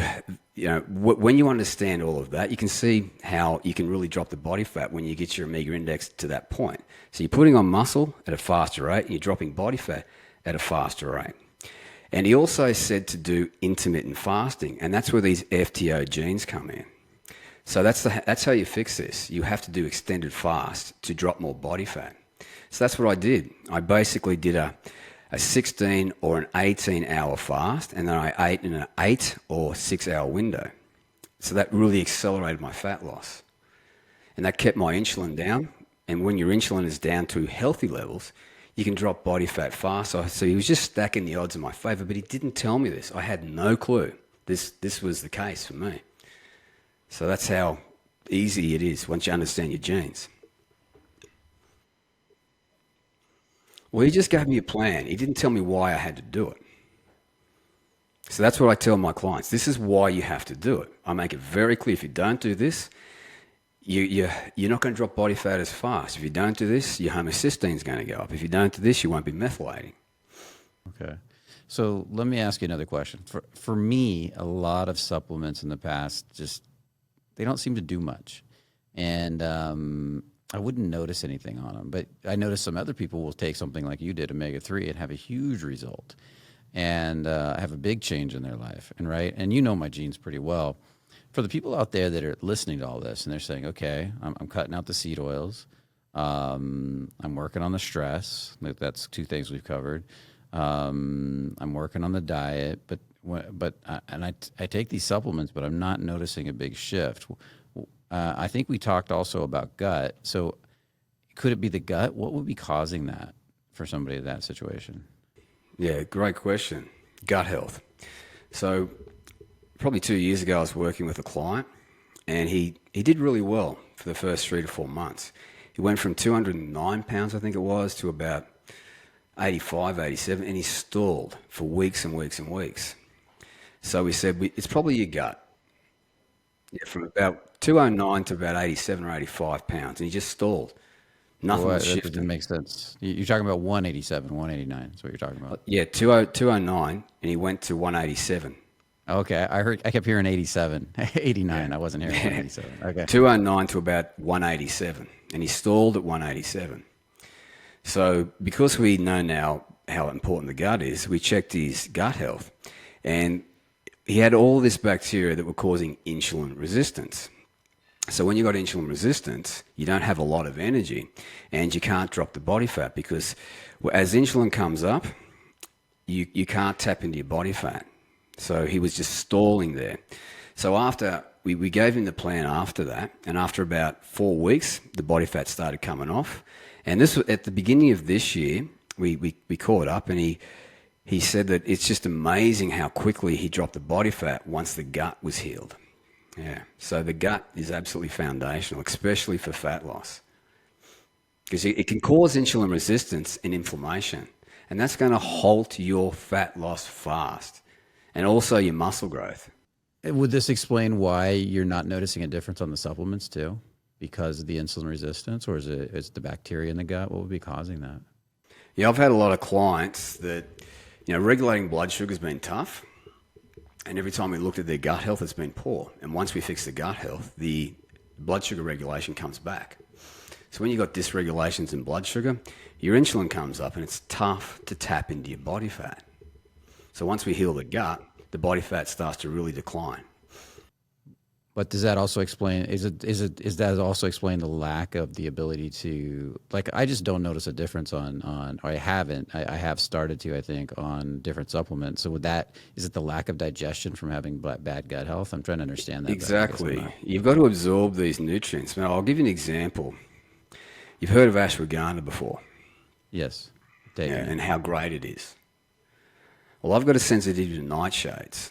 when you understand all of that, you can see how you can really drop the body fat when you get your omega index to that point. So you're putting on muscle at a faster rate and you're dropping body fat at a faster rate. And he also said to do intermittent fasting, and that's where these FTO genes come in. So that's how you fix this. You have to do extended fast to drop more body fat. So that's what I did. I basically did a 16 or an 18-hour fast, and then I ate in an 8 or 6 hour window. So that really accelerated my fat loss. And that kept my insulin down. And when your insulin is down to healthy levels, you can drop body fat faster. So he was just stacking the odds in my favor, but he didn't tell me this. I had no clue. This was the case for me. So that's how easy it is once you understand your genes. Well, he just gave me a plan. He didn't tell me why I had to do it. So that's what I tell my clients. This is why you have to do it. I make it very clear. If you don't do this, you're not going to drop body fat as fast. If you don't do this, your homocysteine is going to go up. If you don't do this, you won't be methylating. Okay. So let me ask you another question. For me, a lot of supplements in the past they don't seem to do much. And I wouldn't notice anything on them. But I noticed some other people will take something like you did, omega-3, and have a huge result. And have a big change in their life. And you know my genes pretty well. For the people out there that are listening to all this and they're saying, okay, I'm cutting out the seed oils. I'm working on the stress. That's two things we've covered. I'm working on the diet, I take these supplements, but I'm not noticing a big shift. I think we talked also about gut. So could it be the gut? What would be causing that for somebody in that situation? Yeah, great question. Gut health. So probably 2 years ago, I was working with a client, and he did really well for the first 3 to 4 months. He went from 209 pounds, I think it was, to about 85, 87, and he stalled for weeks and weeks and weeks. So we said, it's probably your gut. Yeah, from about 209 to about 87 or 85 pounds, and he just stalled. Nothing Well, was that didn't shifting. make sense. You're talking about 187, 189 is what you're talking about. Yeah, 209, and he went to 187. Okay, I kept hearing 87, Yeah. 89. I wasn't hearing Yeah. 187. Okay. 209 to about 187, and he stalled at 187. So because we know now how important the gut is, we checked his gut health, and he had all this bacteria that were causing insulin resistance. So when you got insulin resistance, you don't have a lot of energy, and you can't drop the body fat because as insulin comes up, you can't tap into your body fat. So he was just stalling there. So after we gave him the plan after that, and after about 4 weeks, the body fat started coming off. And this was at the beginning of this year, we caught up, and he said that it's just amazing how quickly he dropped the body fat once the gut was healed. Yeah. So the gut is absolutely foundational, especially for fat loss, because it can cause insulin resistance and inflammation, and that's going to halt your fat loss fast, and also your muscle growth. Would this explain why you're not noticing a difference on the supplements too? Because of the insulin resistance, or is the bacteria in the gut? What would be causing that? Yeah, I've had a lot of clients that, regulating blood sugar has been tough. And every time we looked at their gut health, it's been poor. And once we fix the gut health, the blood sugar regulation comes back. So when you've got dysregulations in blood sugar, your insulin comes up, and it's tough to tap into your body fat. So once we heal the gut, the body fat starts to really decline. But does that also explain? Is that also explain the lack of the ability to, like? I just don't notice a difference on or I haven't. I have started to, I think, on different supplements. So is it the lack of digestion from having bad gut health? I'm trying to understand that better. Exactly. You've got to absorb these nutrients. Now, I'll give you an example. You've heard of ashwagandha before. Yes. Yeah, and how great it is. Well, I've got a sensitivity to nightshades.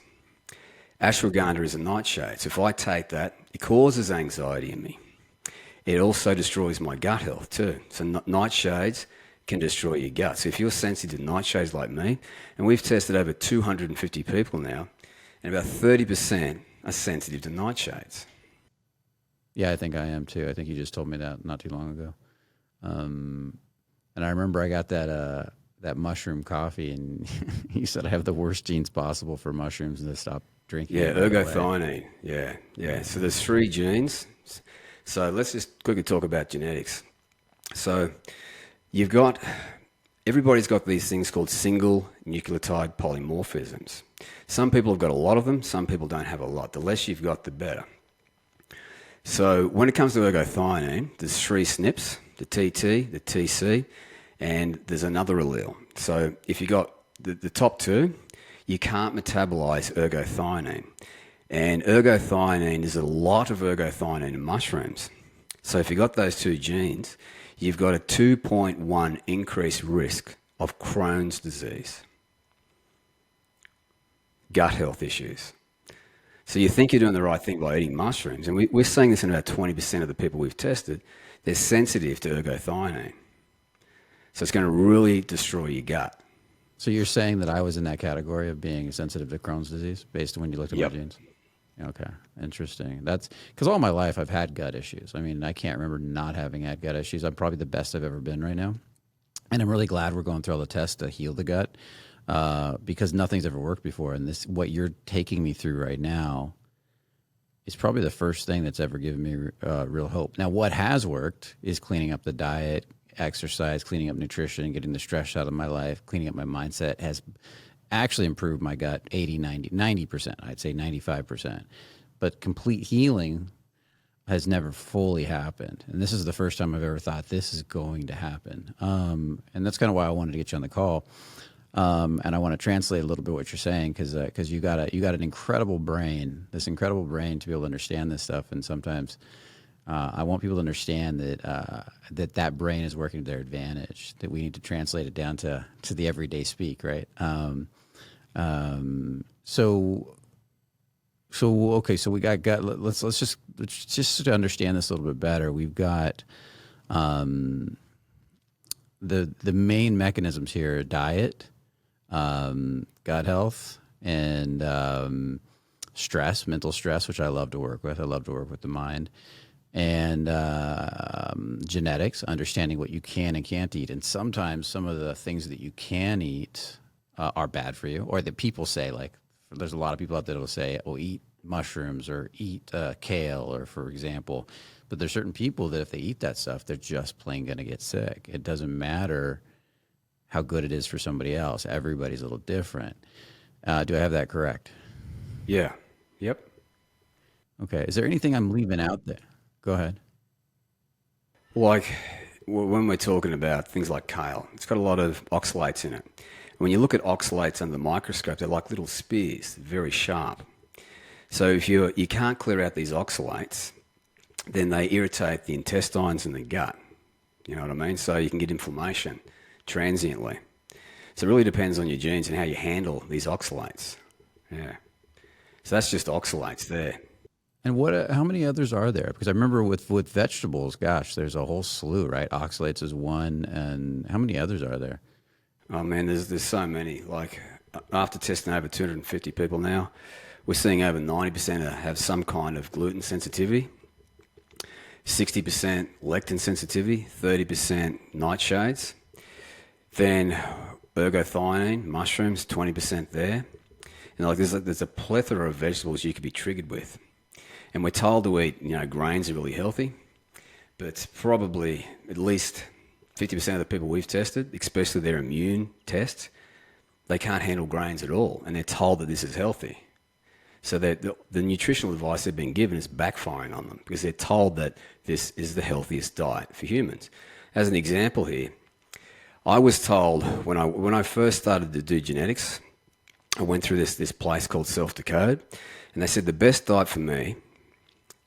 Ashwagandha is a nightshade. So if I take that, it causes anxiety in me. It also destroys my gut health too. So nightshades can destroy your gut. So if you're sensitive to nightshades like me, and we've tested over 250 people now, and about 30% are sensitive to nightshades. Yeah, I think I am too. I think you just told me that not too long ago. And I remember I got that mushroom coffee, and you said I have the worst genes possible for mushrooms, and to stop drinking. Yeah, ergothionine. Yeah. So there's 3 genes. So let's just quickly talk about genetics. So everybody's got these things called single nucleotide polymorphisms. Some people have got a lot of them. Some people don't have a lot. The less you've got, the better. So when it comes to ergothionine, there's 3 SNPs, the TT, the TC, and there's another allele. So if you got the top 2, you can't metabolize ergothionine. And ergothionine, is a lot of ergothionine in mushrooms. So if you got those 2 genes, you've got a 2.1 increased risk of Crohn's disease, gut health issues. So you think you're doing the right thing by eating mushrooms, and we're seeing this in about 20% of the people we've tested. They're sensitive to ergothionine. So it's going to really destroy your gut. So you're saying that I was in that category of being sensitive to Crohn's disease based on when you looked at my genes? Okay, interesting. That's because all my life I've had gut issues. I mean, I can't remember not having had gut issues. I'm probably the best I've ever been right now. And I'm really glad we're going through all the tests to heal the gut because nothing's ever worked before. And what you're taking me through right now is probably the first thing that's ever given me real hope. Now, what has worked is cleaning up the diet, exercise, cleaning up nutrition, getting the stress out of my life, cleaning up my mindset has actually improved my gut 80, 90%. I'd say 95%. But complete healing has never fully happened. And this is the first time I've ever thought this is going to happen. And that's kind of why I wanted to get you on the call. And I want to translate a little bit what you're saying, because you got an incredible brain, this incredible brain to be able to understand this stuff. And sometimes I want people to understand that brain is working to their advantage. That we need to translate it down to the everyday speak, right? So okay, so we got let's just to understand this a little bit better. We've got the main mechanisms here: diet, gut health, and stress, mental stress, which I love to work with. I love to work with the mind, and genetics, understanding what you can and can't eat. And sometimes some of the things that you can eat are bad for you, or that people say, like, there's a lot of people out there that will say, oh, eat mushrooms or eat kale, or for example. But there's certain people that if they eat that stuff, they're just plain going to get sick. It doesn't matter how good it is for somebody else. Everybody's a little different. Do I have that correct? Yeah. Yep. Okay. Is there anything I'm leaving out there? Go ahead. Like when we're talking about things like kale, it's got a lot of oxalates in it. When you look at oxalates under the microscope, they're like little spears, very sharp. So if you can't clear out these oxalates, then they irritate the intestines and the gut. You know what I mean? So you can get inflammation transiently. So it really depends on your genes and how you handle these oxalates. Yeah. So that's just oxalates there. And how many others are there? Because I remember with vegetables, gosh, there's a whole slew, right? Oxalates is one, and how many others are there? Oh man, there's so many. Like after testing over 250 people now, we're seeing over 90% have some kind of gluten sensitivity, 60% lectin sensitivity, 30% nightshades, then ergothioneine, mushrooms, 20% there. And like there's a plethora of vegetables you could be triggered with. And we're told to eat, grains are really healthy, but probably at least 50% of the people we've tested, especially their immune tests, they can't handle grains at all, and they're told that this is healthy. So the nutritional advice they've been given is backfiring on them because they're told that this is the healthiest diet for humans. As an example here, I was told when I first started to do genetics, I went through this place called Self-Decode, and they said the best diet for me,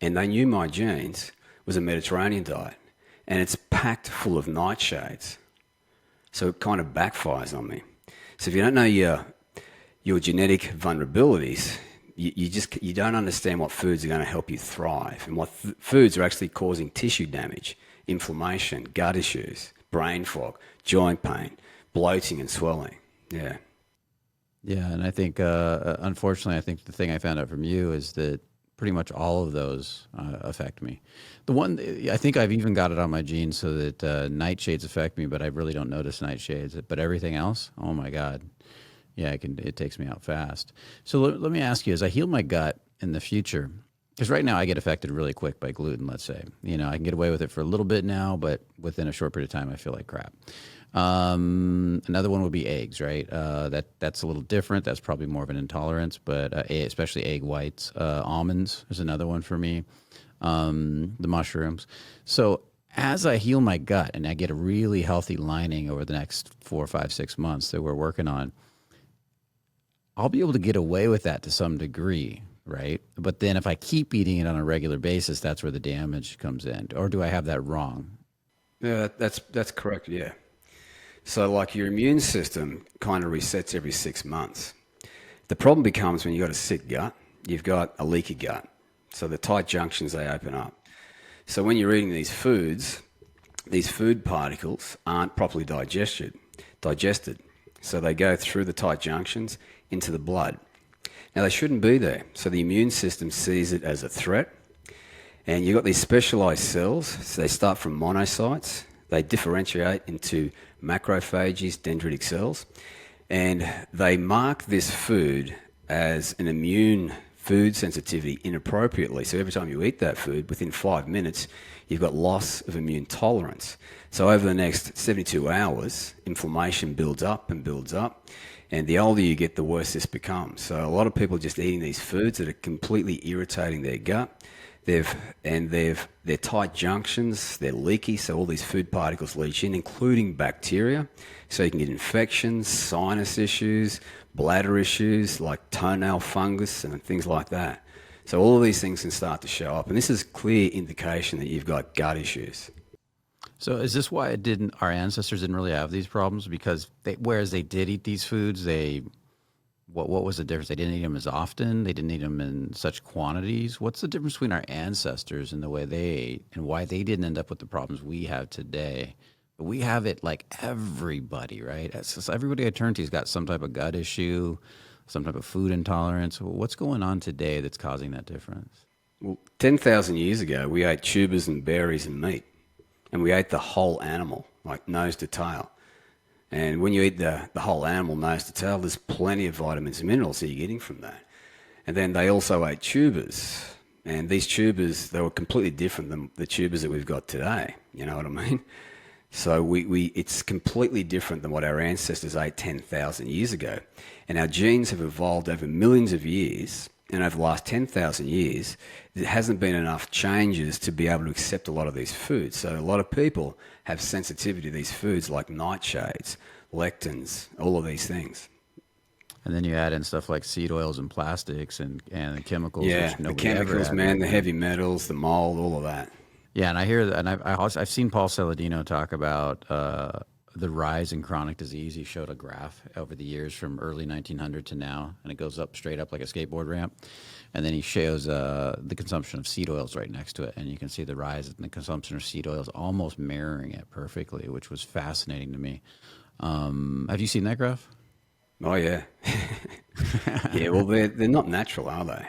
and they knew my genes, was a Mediterranean diet. And it's packed full of nightshades. So it kind of backfires on me. So if you don't know your genetic vulnerabilities, you don't understand what foods are going to help you thrive and what foods are actually causing tissue damage, inflammation, gut issues, brain fog, joint pain, bloating and swelling. Yeah. Yeah, and I think, unfortunately, I think the thing I found out from you is that pretty much all of those affect me. The one, I think I've even got it on my genes so that nightshades affect me, but I really don't notice nightshades. But everything else, oh my God. Yeah, it takes me out fast. So let me ask you, as I heal my gut in the future, because right now I get affected really quick by gluten, let's say. I can get away with it for a little bit now, but within a short period of time, I feel like crap. Another one would be eggs, right? That's a little different. That's probably more of an intolerance, but especially egg whites. Almonds is another one for me. The mushrooms. So as I heal my gut and I get a really healthy lining over the next 4, 5, 6 months that we're working on, I'll be able to get away with that to some degree, right? But then if I keep eating it on a regular basis, that's where the damage comes in. Or do I have that wrong? Yeah, that's correct, yeah. So like your immune system kind of resets every 6 months. The problem becomes when you've got a sick gut, you've got a leaky gut. So the tight junctions, they open up. So when you're eating these foods, these food particles aren't properly digested. So they go through the tight junctions into the blood. Now they shouldn't be there. So the immune system sees it as a threat. And you've got these specialized cells. So they start from monocytes. They differentiate into macrophages, dendritic cells. And they mark this food as an immune food sensitivity inappropriately. So every time you eat that food, within 5 minutes, you've got loss of immune tolerance. So over the next 72 hours, inflammation builds up and builds up. And the older you get, the worse this becomes. So a lot of people are just eating these foods that are completely irritating their gut. They're tight junctions, they're leaky, so all these food particles leach in, including bacteria. So you can get infections, sinus issues, bladder issues like toenail fungus and things like that. So all of these things can start to show up, and this is clear indication that you've got gut issues. So is this why our ancestors didn't really have these problems? Because whereas they did eat these foods, what was the difference? They didn't eat them as often. They didn't eat them in such quantities. What's the difference between our ancestors and the way they ate, and why they didn't end up with the problems we have today? But we have it like everybody, right? It's just everybody I turn to has got some type of gut issue, some type of food intolerance. What's going on today that's causing that difference? Well, 10,000 years ago, we ate tubers and berries and meat, and we ate the whole animal, like nose to tail. And when you eat the whole animal nose to tail, there's plenty of vitamins and minerals that you're getting from that. And then they also ate tubers. And these tubers, they were completely different than the tubers that we've got today. You know what I mean? So it's completely different than what our ancestors ate 10,000 years ago. And our genes have evolved over millions of years. And over the last 10,000 years, there hasn't been enough changes to be able to accept a lot of these foods. So a lot of people have sensitivity to these foods like nightshades, lectins, all of these things. And then you add in stuff like seed oils and plastics and the chemicals. Yeah, which the nobody ever chemicals, had. man, the heavy metals, the mold, all of that. Yeah, and I hear that, and I've seen Paul Saladino talk about the rise in chronic disease. He showed a graph over the years from early 1900 to now, and it goes up straight up like a skateboard ramp. And then he shows the consumption of seed oils right next to it, and you can see the rise in the consumption of seed oils almost mirroring it perfectly, which was fascinating to me. Have you seen that graph? Oh yeah, yeah. Well, they're not natural, are they?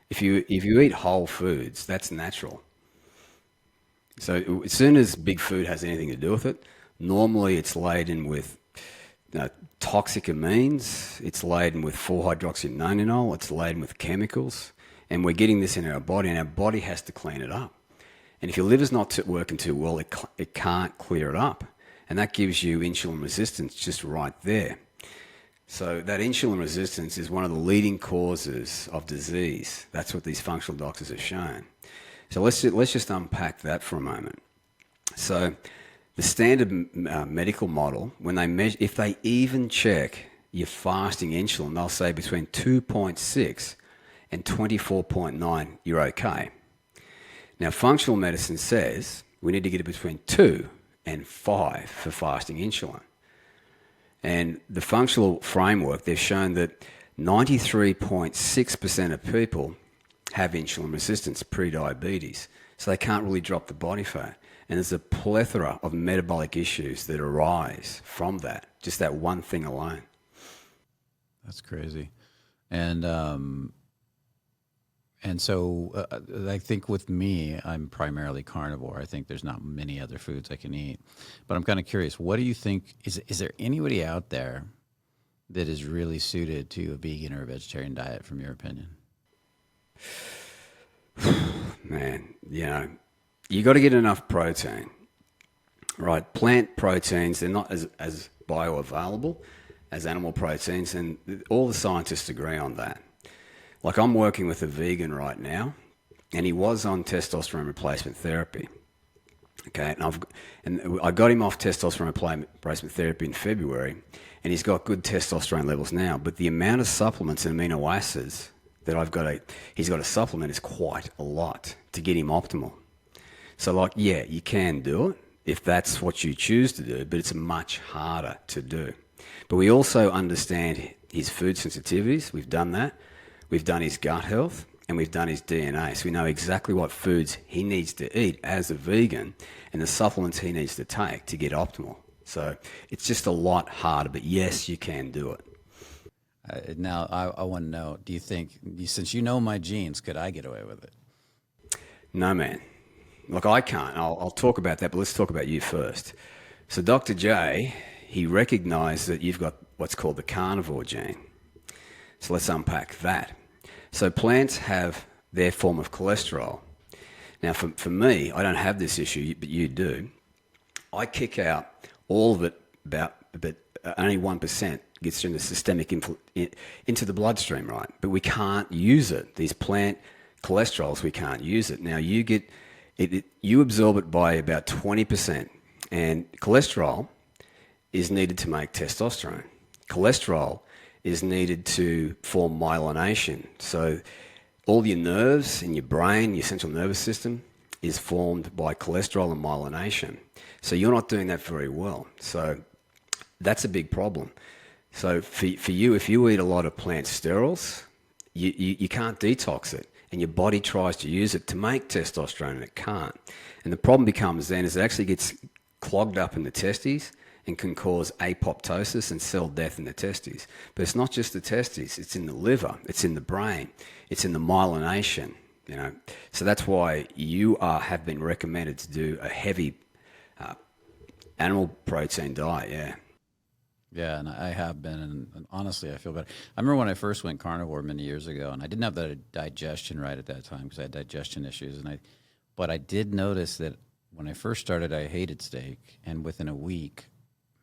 If you eat whole foods, that's natural. So as soon as big food has anything to do with it, normally it's laden with toxic amines, it's laden with 4-hydroxynonenal, it's laden with chemicals, and we're getting this in our body, and our body has to clean it up. And if your liver's not working too well, it can't clear it up, and that gives you insulin resistance just right there. So that insulin resistance is one of the leading causes of disease. That's what these functional doctors have shown. So let's just unpack that for a moment. So the standard medical model, when they measure, if they even check your fasting insulin, they'll say between 2.6 and 24.9, you're okay. Now, functional medicine says we need to get it between 2 and 5 for fasting insulin. And the functional framework, they've shown that 93.6% of people have insulin resistance, pre-diabetes. So they can't really drop the body fat. And there's a plethora of metabolic issues that arise from that, just that one thing alone. That's crazy. And so I think with me, I'm primarily carnivore. I think there's not many other foods I can eat. But I'm kind of curious, what do you think, is there anybody out there that is really suited to a vegan or a vegetarian diet, from your opinion? Man, you got to get enough protein, right? Plant proteins, they're not as bioavailable as animal proteins, and all the scientists agree on that. Like, I'm working with a vegan right now, and he was on testosterone replacement therapy. Okay, and I got him off testosterone replacement therapy in February, and he's got good testosterone levels now, but the amount of supplements and amino acids that he's got to supplement is quite a lot to get him optimal. So, like, yeah, you can do it if that's what you choose to do, but it's much harder to do. But we also understand his food sensitivities. We've done that. We've done his gut health, and we've done his DNA. So we know exactly what foods he needs to eat as a vegan and the supplements he needs to take to get optimal. So it's just a lot harder, but yes, you can do it. Now, I want to know, do you think, since you know my genes, could I get away with it? No, man. Look, I can't. I'll talk about that, but let's talk about you first. So Dr. J, he recognized that you've got what's called the carnivore gene. So let's unpack that. So plants have their form of cholesterol. Now, for me, I don't have this issue, but you do. I kick out all of it, but only 1% gets into systemic into the bloodstream, right? But we can't use it. These plant Cholesterols, we can't use it. Now you get you absorb it by about 20%, and cholesterol is needed to make testosterone. Cholesterol is needed to form myelination. So all your nerves in your brain, your central nervous system, is formed by cholesterol and myelination. So you're not doing that very well. So that's a big problem. So for you, if you eat a lot of plant sterols, you can't detox it. And your body tries to use it to make testosterone and it can't. And the problem becomes then is it actually gets clogged up in the testes and can cause apoptosis and cell death in the testes. But it's not just the testes, it's in the liver, it's in the brain, it's in the myelination, you know. So that's why you have been recommended to do a heavy animal protein diet, yeah. Yeah, and I have been, and honestly, I feel better. I remember when I first went carnivore many years ago, and I didn't have the digestion right at that time because I had digestion issues, but I did notice that when I first started, I hated steak, and within a week,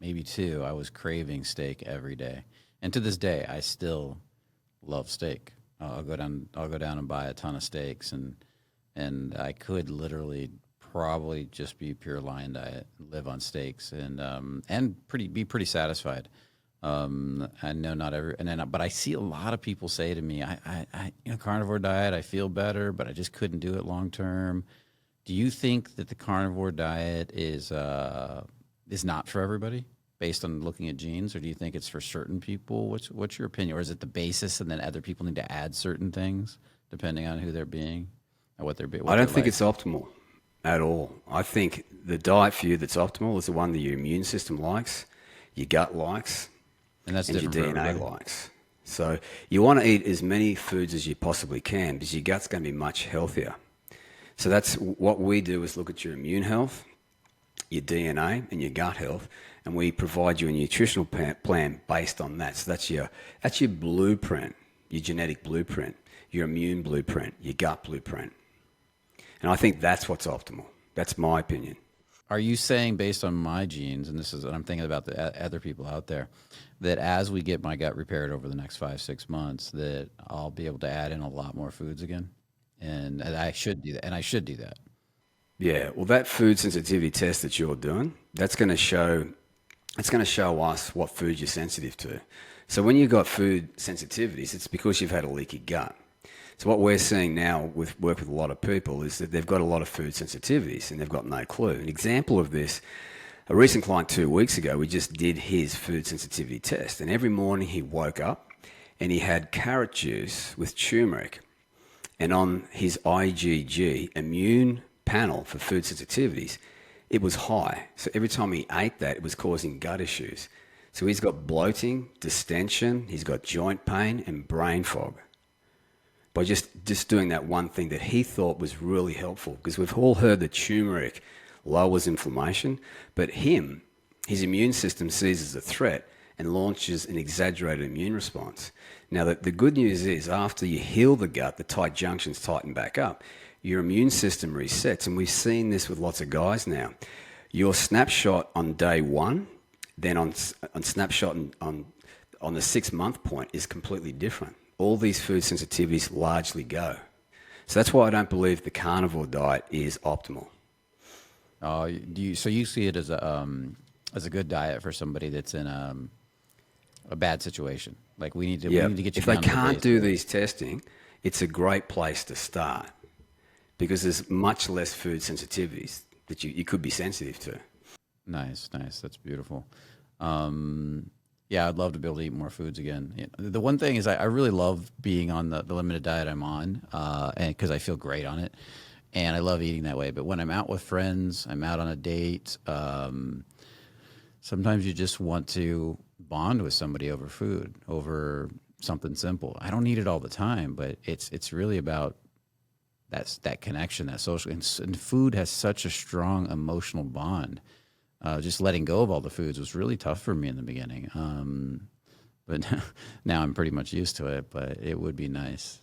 maybe two, I was craving steak every day, and to this day, I still love steak. I'll go down and buy a ton of steaks, and I could literally probably just be pure lion diet, live on steaks, and be pretty satisfied. I know not every, but I see a lot of people say to me, carnivore diet, I feel better, but I just couldn't do it long term. Do you think that the carnivore diet is not for everybody based on looking at genes, or do you think it's for certain people? What's your opinion, or is it the basis and then other people need to add certain things depending on who they're being and what they're being? I don't think it's optimal at all. I think the diet for you that's optimal is the one that your immune system likes, your gut likes, and that's and your different for DNA everybody. likes. So you want to eat as many foods as you possibly can because your gut's going to be much healthier. So that's what we do is look at your immune health, your DNA, and your gut health, and we provide you a nutritional plan based on that. So that's your blueprint, your genetic blueprint, your immune blueprint, your gut blueprint. And I think that's what's optimal. That's my opinion. Are you saying, based on my genes, and this is what I'm thinking about the other people out there, that as we get my gut repaired over the next 5-6 months, that I'll be able to add in a lot more foods again, and I should do that, Yeah, well, that food sensitivity test that you're doing, that's going to show us what food you're sensitive to. So when you've got food sensitivities, it's because you've had a leaky gut. So what we're seeing now with work with a lot of people is that they've got a lot of food sensitivities and they've got no clue. An example of this, a recent client 2 weeks ago, we just did his food sensitivity test, and every morning he woke up and he had carrot juice with turmeric, and on his IgG immune panel for food sensitivities, it was high. So every time he ate that, it was causing gut issues. So he's got bloating, distension, he's got joint pain and brain fog by just doing that one thing that he thought was really helpful. Because we've all heard that turmeric lowers inflammation, but his immune system sees as a threat and launches an exaggerated immune response. Now, the good news is after you heal the gut, the tight junctions tighten back up, your immune system resets. And we've seen this with lots of guys now. Your snapshot on day one, then on snapshot on the 6-month point is completely different. All these food sensitivities largely go. So that's why I don't believe the carnivore diet is optimal. So you see it as a good diet for somebody that's in a bad situation? Like we need to get you. If they can't do these testing, it's a great place to start because there's much less food sensitivities that you could be sensitive to. Nice. That's beautiful. Yeah, I'd love to be able to eat more foods again. The one thing is I really love being on the limited diet I'm on, and because I feel great on it, and I love eating that way. But when I'm out with friends, I'm out on a date, sometimes you just want to bond with somebody over food, over something simple. I don't eat it all the time, but it's really about that connection, that social. And food has such a strong emotional bond. Just letting go of all the foods was really tough for me in the beginning. But now I'm pretty much used to it. But it would be nice,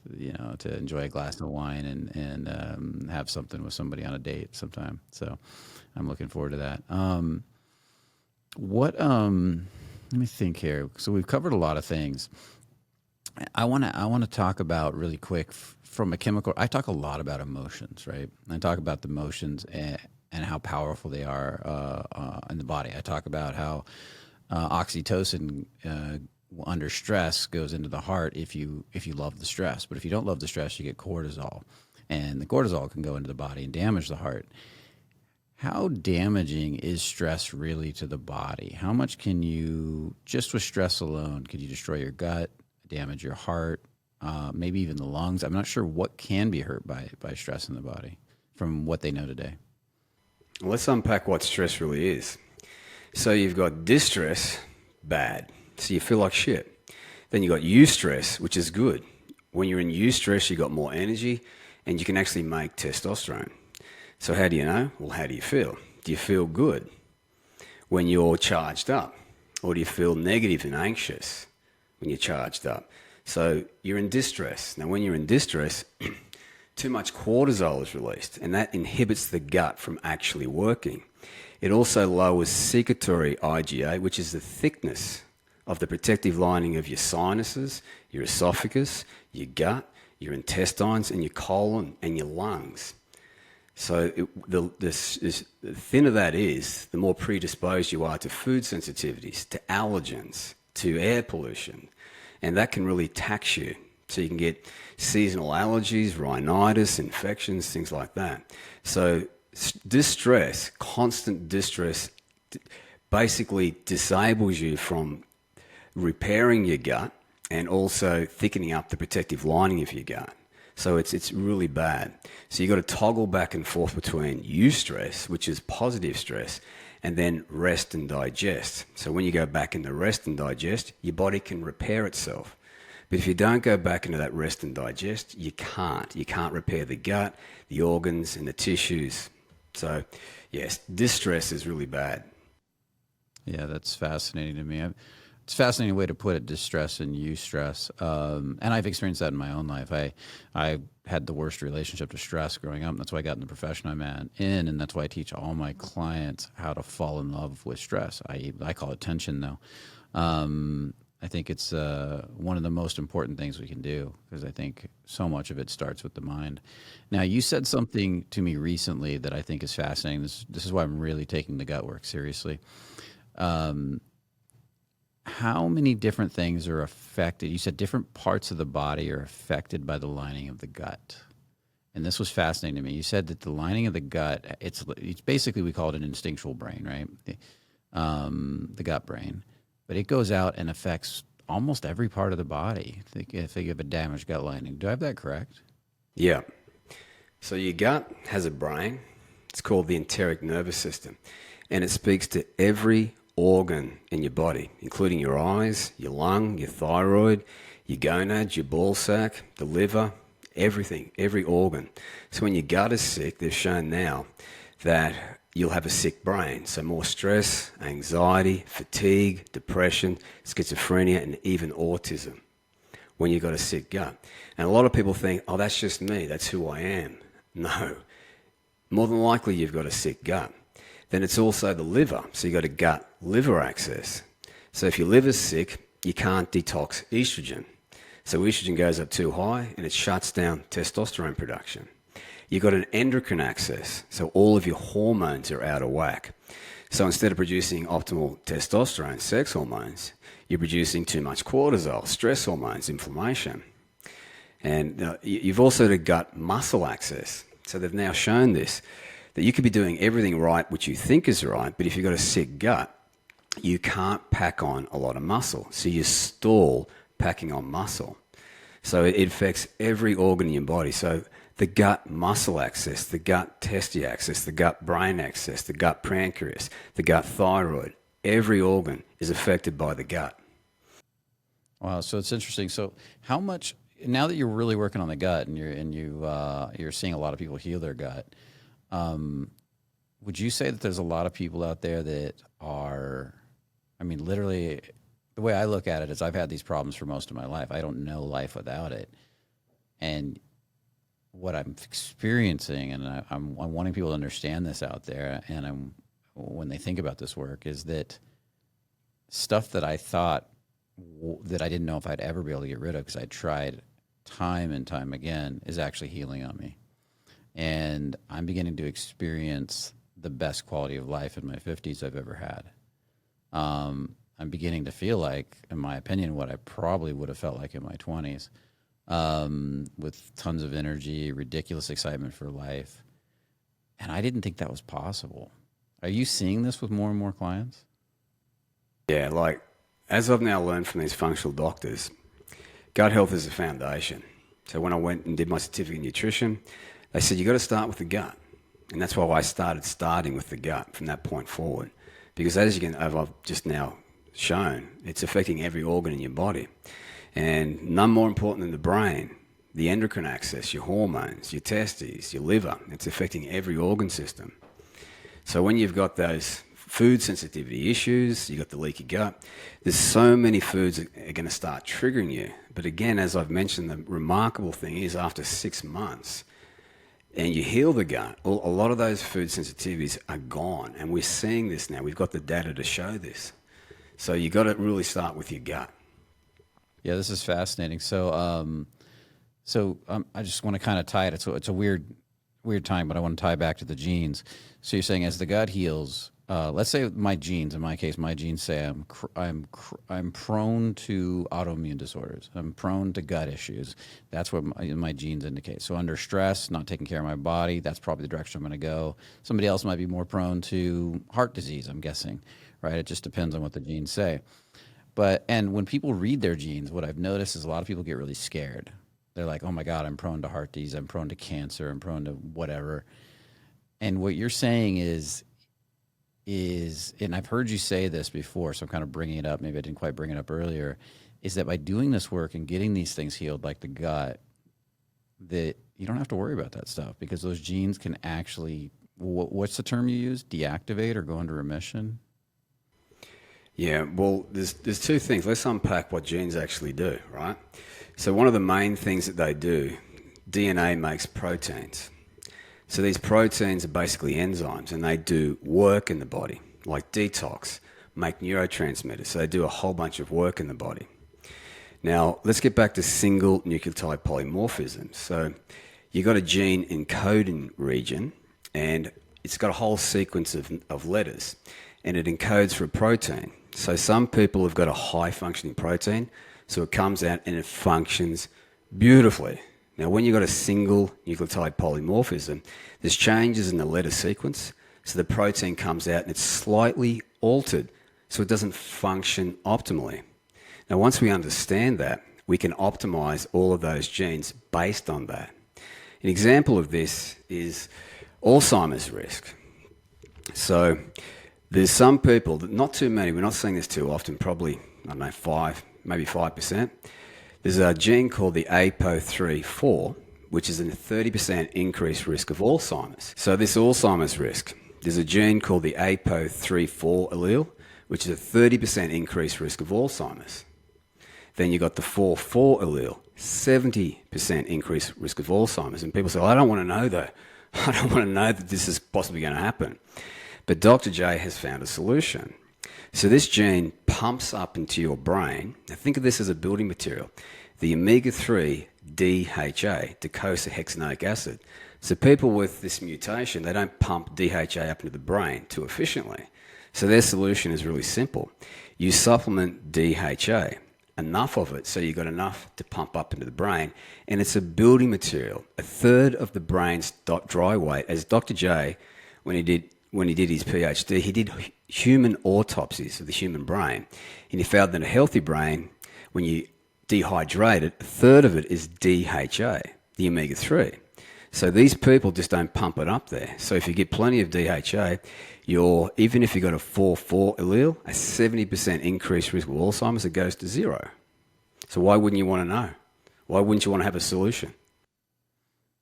to enjoy a glass of wine and have something with somebody on a date sometime. So I'm looking forward to that. Let me think here. So we've covered a lot of things. I want to talk about really quick from a chemical. I talk a lot about emotions, right? I talk about the emotions and how powerful they are in the body. I talk about how oxytocin under stress goes into the heart if you love the stress, but if you don't love the stress, you get cortisol, and the cortisol can go into the body and damage the heart. How damaging is stress really to the body? How much can you, just with stress alone, could you destroy your gut, damage your heart, maybe even the lungs? I'm not sure what can be hurt by stress in the body from what they know today. Let's unpack what stress really is. So you've got distress, bad. So you feel like shit. Then you got eustress, which is good. When you're in eustress, you got more energy and you can actually make testosterone. So how do you know? Well, how do you feel? Do you feel good when you're charged up? Or do you feel negative and anxious when you're charged up? So you're in distress. Now, when you're in distress, too much cortisol is released, and that inhibits the gut from actually working. It also lowers secretory IgA, which is the thickness of the protective lining of your sinuses, your esophagus, your gut, your intestines, and your colon and your lungs. So the thinner that is, the more predisposed you are to food sensitivities, to allergens, to air pollution. And that can really tax you. So you can get seasonal allergies, rhinitis, infections, things like that. So distress, constant distress, basically disables you from repairing your gut and also thickening up the protective lining of your gut. So it's really bad. So you've got to toggle back and forth between eustress, which is positive stress, and then rest and digest. So when you go back into rest and digest, your body can repair itself. But if you don't go back into that rest and digest, you can't. You can't repair the gut, the organs, and the tissues. So, yes, distress is really bad. Yeah, that's fascinating to me. It's a fascinating way to put it, distress and eustress. And I've experienced that in my own life. I had the worst relationship to stress growing up. And that's why I got in the profession I'm in. And that's why I teach all my clients how to fall in love with stress. I call it tension, though. I think it's one of the most important things we can do because I think so much of it starts with the mind. Now, you said something to me recently that I think is fascinating. This is why I'm really taking the gut work seriously. How many different things are affected? You said different parts of the body are affected by the lining of the gut. And this was fascinating to me. You said that the lining of the gut, it's basically, we call it an instinctual brain, right? The gut brain. But it goes out and affects almost every part of the body if you have a damaged gut lining. Do I have that correct? Yeah. So your gut has a brain. It's called the enteric nervous system. And it speaks to every organ in your body, including your eyes, your lung, your thyroid, your gonads, your ball sac, the liver, everything, every organ. So when your gut is sick, they've shown now that you'll have a sick brain. So more stress, anxiety, fatigue, depression, schizophrenia, and even autism when you've got a sick gut. And a lot of people think, oh, that's just me. That's who I am. No. More than likely, you've got a sick gut. Then it's also the liver. So you've got a gut-liver axis. So if your liver's sick, you can't detox estrogen. So estrogen goes up too high and it shuts down testosterone production. You've got an endocrine axis. So all of your hormones are out of whack. So instead of producing optimal testosterone, sex hormones, you're producing too much cortisol, stress hormones, inflammation. And you've also got a gut-muscle axis. So they've now shown this, that you could be doing everything right, which you think is right, but if you've got a sick gut, you can't pack on a lot of muscle. So you stall packing on muscle. So it affects every organ in your body. So the gut muscle axis, the gut testy axis, the gut brain axis, the gut pancreas, the gut thyroid, every organ is affected by the gut. Wow, so it's interesting. So how much now that you're really working on the gut and you're seeing a lot of people heal their gut, would you say that there's a lot of people out there that are, I mean, literally, the way I look at it is I've had these problems for most of my life. I don't know life without it. And what I'm experiencing, and I'm wanting people to understand this out there, and when they think about this work, is that stuff that I thought that I didn't know if I'd ever be able to get rid of because I tried time and time again is actually healing on me. And I'm beginning to experience the best quality of life in my 50s I've ever had. I'm beginning to feel like, in my opinion, what I probably would have felt like in my 20s, with tons of energy, ridiculous excitement for life. And I didn't think that was possible. Are you seeing this with more and more clients? Yeah, like as I've now learned from these functional doctors, gut health is the foundation. So when I went and did my certificate in nutrition, they said you got to start with the gut. And that's why I starting with the gut from that point forward. Because as you can, as I've just now shown, it's affecting every organ in your body. And none more important than the brain, the endocrine axis, your hormones, your testes, your liver. It's affecting every organ system. So when you've got those food sensitivity issues, you've got the leaky gut, there's so many foods that are going to start triggering you. But again, as I've mentioned, the remarkable thing is after 6 months, and you heal the gut, a lot of those food sensitivities are gone. And we're seeing this now. We've got the data to show this. So you got to really start with your gut. Yeah, this is fascinating. So, I just want to kind of tie it. It's a weird time, but I want to tie back to the genes. So you're saying as the gut heals, let's say my genes, in my case, my genes say I'm prone to autoimmune disorders. I'm prone to gut issues. That's what my genes indicate. So under stress, not taking care of my body, that's probably the direction I'm going to go. Somebody else might be more prone to heart disease, I'm guessing, right? It just depends on what the genes say. And when people read their genes, what I've noticed is a lot of people get really scared. They're like, oh my God, I'm prone to heart disease, I'm prone to cancer, I'm prone to whatever. And what you're saying is, and I've heard you say this before, so I'm kind of bringing it up, maybe I didn't quite bring it up earlier, is that by doing this work and getting these things healed, like the gut, that you don't have to worry about that stuff because those genes can actually, what's the term you use? Deactivate or go into remission? Yeah, well, there's two things. Let's unpack what genes actually do, right? So one of the main things that they do, DNA makes proteins. So these proteins are basically enzymes, and they do work in the body, like detox, make neurotransmitters. So they do a whole bunch of work in the body. Now, let's get back to single nucleotide polymorphism. So you've got a gene encoding region, and it's got a whole sequence of letters, and it encodes for a protein. So some people have got a high-functioning protein, so it comes out and it functions beautifully. Now, when you've got a single nucleotide polymorphism, there's changes in the letter sequence, so the protein comes out and it's slightly altered, so it doesn't function optimally. Now, once we understand that, we can optimize all of those genes based on that. An example of this is Alzheimer's risk. So there's some people, not too many, we're not seeing this too often, probably, I don't know, 5, maybe 5%. There's a gene called the APO3/4, which is a 30% increased risk of Alzheimer's. So this Alzheimer's risk, there's a gene called the APO3/4 allele, which is a 30% increased risk of Alzheimer's. Then you've got the 4/4 allele, 70% increased risk of Alzheimer's. And people say, well, I don't want to know that. I don't want to know that this is possibly going to happen. But Dr. J has found a solution. So this gene pumps up into your brain. Now think of this as a building material. The omega-3 DHA, docosahexaenoic acid. So people with this mutation, they don't pump DHA up into the brain too efficiently. So their solution is really simple. You supplement DHA, enough of it so you've got enough to pump up into the brain, and it's a building material, a third of the brain's dry weight. As Dr. J, when he did his PhD, he did human autopsies of the human brain, and he found that a healthy brain, when you dehydrate it, a third of it is DHA, the omega-3. So these people just don't pump it up there. So if you get plenty of DHA, even if you've got a 4/4 allele, a 70% increased risk of Alzheimer's, it goes to 0. So why wouldn't you want to know? Why wouldn't you want to have a solution?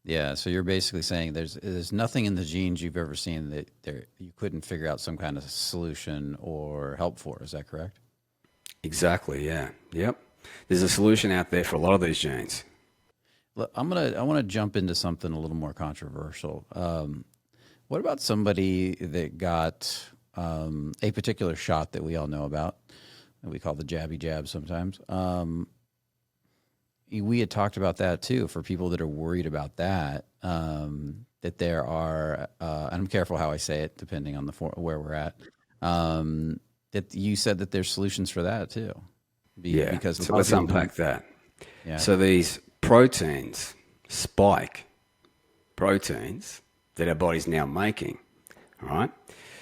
Yeah, so you're basically saying there's nothing in the genes you've ever seen that you couldn't figure out some kind of solution or help for. Is that correct? Exactly, yeah. Yep. There's a solution out there for a lot of these genes. Look, I want to jump into something a little more controversial. What about somebody that got a particular shot that we all know about, that we call the jabby jab sometimes. We had talked about that too for people that are worried about that. That there are, and I'm careful how I say it depending on where we're at. That you said that there's solutions for that too, Yeah. because a So lot of let's people don't. unpack that. Yeah, So these proteins spike proteins that our body's now making, all right?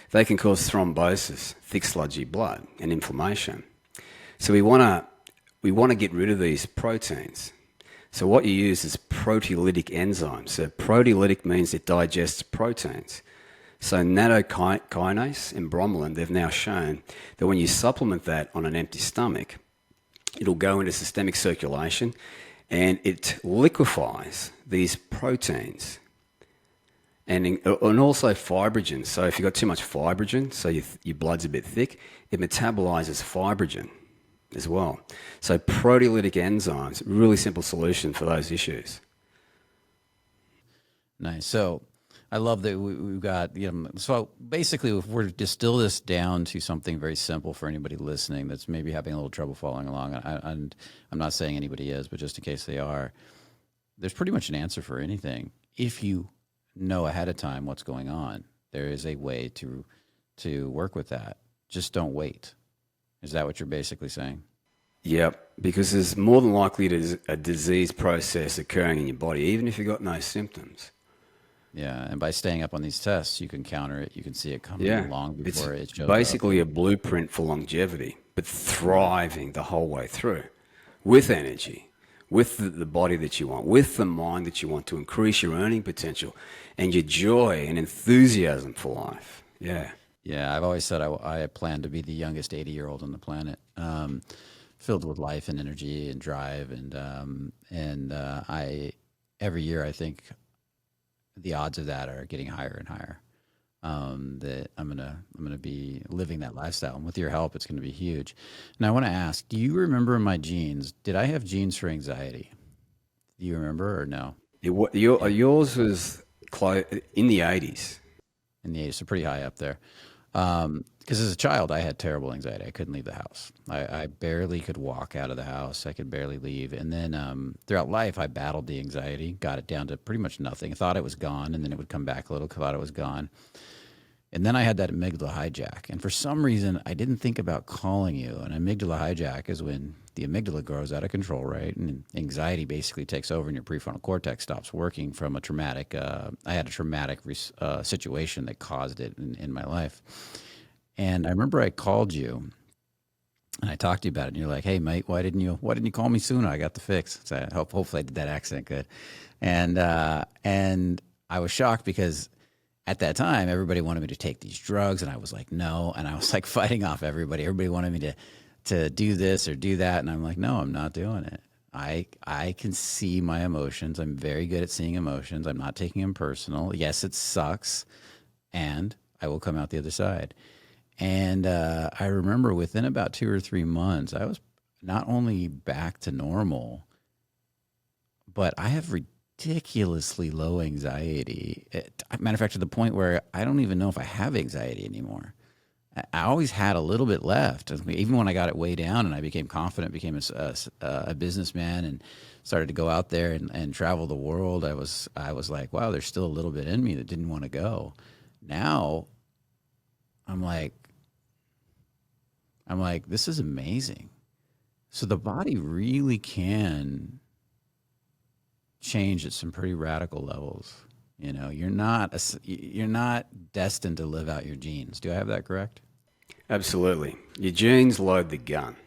They can cause thrombosis, thick sludgy blood, and inflammation. So we want to get rid of these proteins. So what you use is proteolytic enzymes. So proteolytic means it digests proteins. So nattokinase and bromelain, they've now shown that when you supplement that on an empty stomach, it'll go into systemic circulation and it liquefies these proteins and also fibrogen. So if you've got too much fibrogen, so your blood's a bit thick, it metabolizes fibrogen as well. So proteolytic enzymes, really simple solution for those issues. nice. So I love that we've got, so basically, if we're to distill this down to something very simple for anybody listening that's maybe having a little trouble following along, and I'm not saying anybody is, but just in case they are, there's pretty much an answer for anything. If you know ahead of time what's going on, there is a way to work with that. Just don't wait. Is that what you're basically saying? Yep, because there's more than likely a disease process occurring in your body, even if you've got no symptoms. Yeah, and by staying up on these tests, you can counter it. You can see it coming Yeah, long it's before it shows up. basically a blueprint for longevity, but thriving the whole way through with energy, with the body that you want, with the mind that you want to increase your earning potential and your joy and enthusiasm for life. Yeah. Yeah, I've always said I plan to be the youngest 80-year-old on the planet, filled with life and energy and drive, and I every year I think the odds of that are getting higher and higher. That I'm gonna be living that lifestyle, and with your help, it's gonna be huge. Now I want to ask, do you remember my genes? Did I have genes for anxiety? Do you remember or no? Yours was in the 80s. In the 80s, so pretty high up there. Because as a child, I had terrible anxiety. I couldn't leave the house. I barely could walk out of the house. I could barely leave. And then throughout life, I battled the anxiety, got it down to pretty much nothing. I thought it was gone, and then it would come back a little, thought it was gone. And then I had that amygdala hijack. And for some reason, I didn't think about calling you. An amygdala hijack is when the amygdala grows out of control, right? And anxiety basically takes over and your prefrontal cortex stops working from a traumatic, I had a traumatic situation that caused it in my life. And I remember I called you and I talked to you about it. And you're like, "Hey, mate, why didn't you call me sooner? I got the fix." So hopefully I did that accent good. And I was shocked because at that time, everybody wanted me to take these drugs, and I was like, no. And I was like fighting off everybody. Everybody wanted me to do this or do that, and I'm like, no, I'm not doing it. I can see my emotions. I'm very good at seeing emotions. I'm not taking them personal. Yes, it sucks, and I will come out the other side. And I remember within about 2 or 3 months, I was not only back to normal, but I have ridiculously low anxiety. Matter of fact, to the point where I don't even know if I have anxiety anymore. I always had a little bit left. Even when I got it way down and I became confident, became a businessman and started to go out there and travel the world, I was like, wow, there's still a little bit in me that didn't want to go. Now I'm like, this is amazing. So the body really can change at some pretty radical levels. You're not destined to live out your genes. Do I have that correct? Absolutely. Your genes load the gun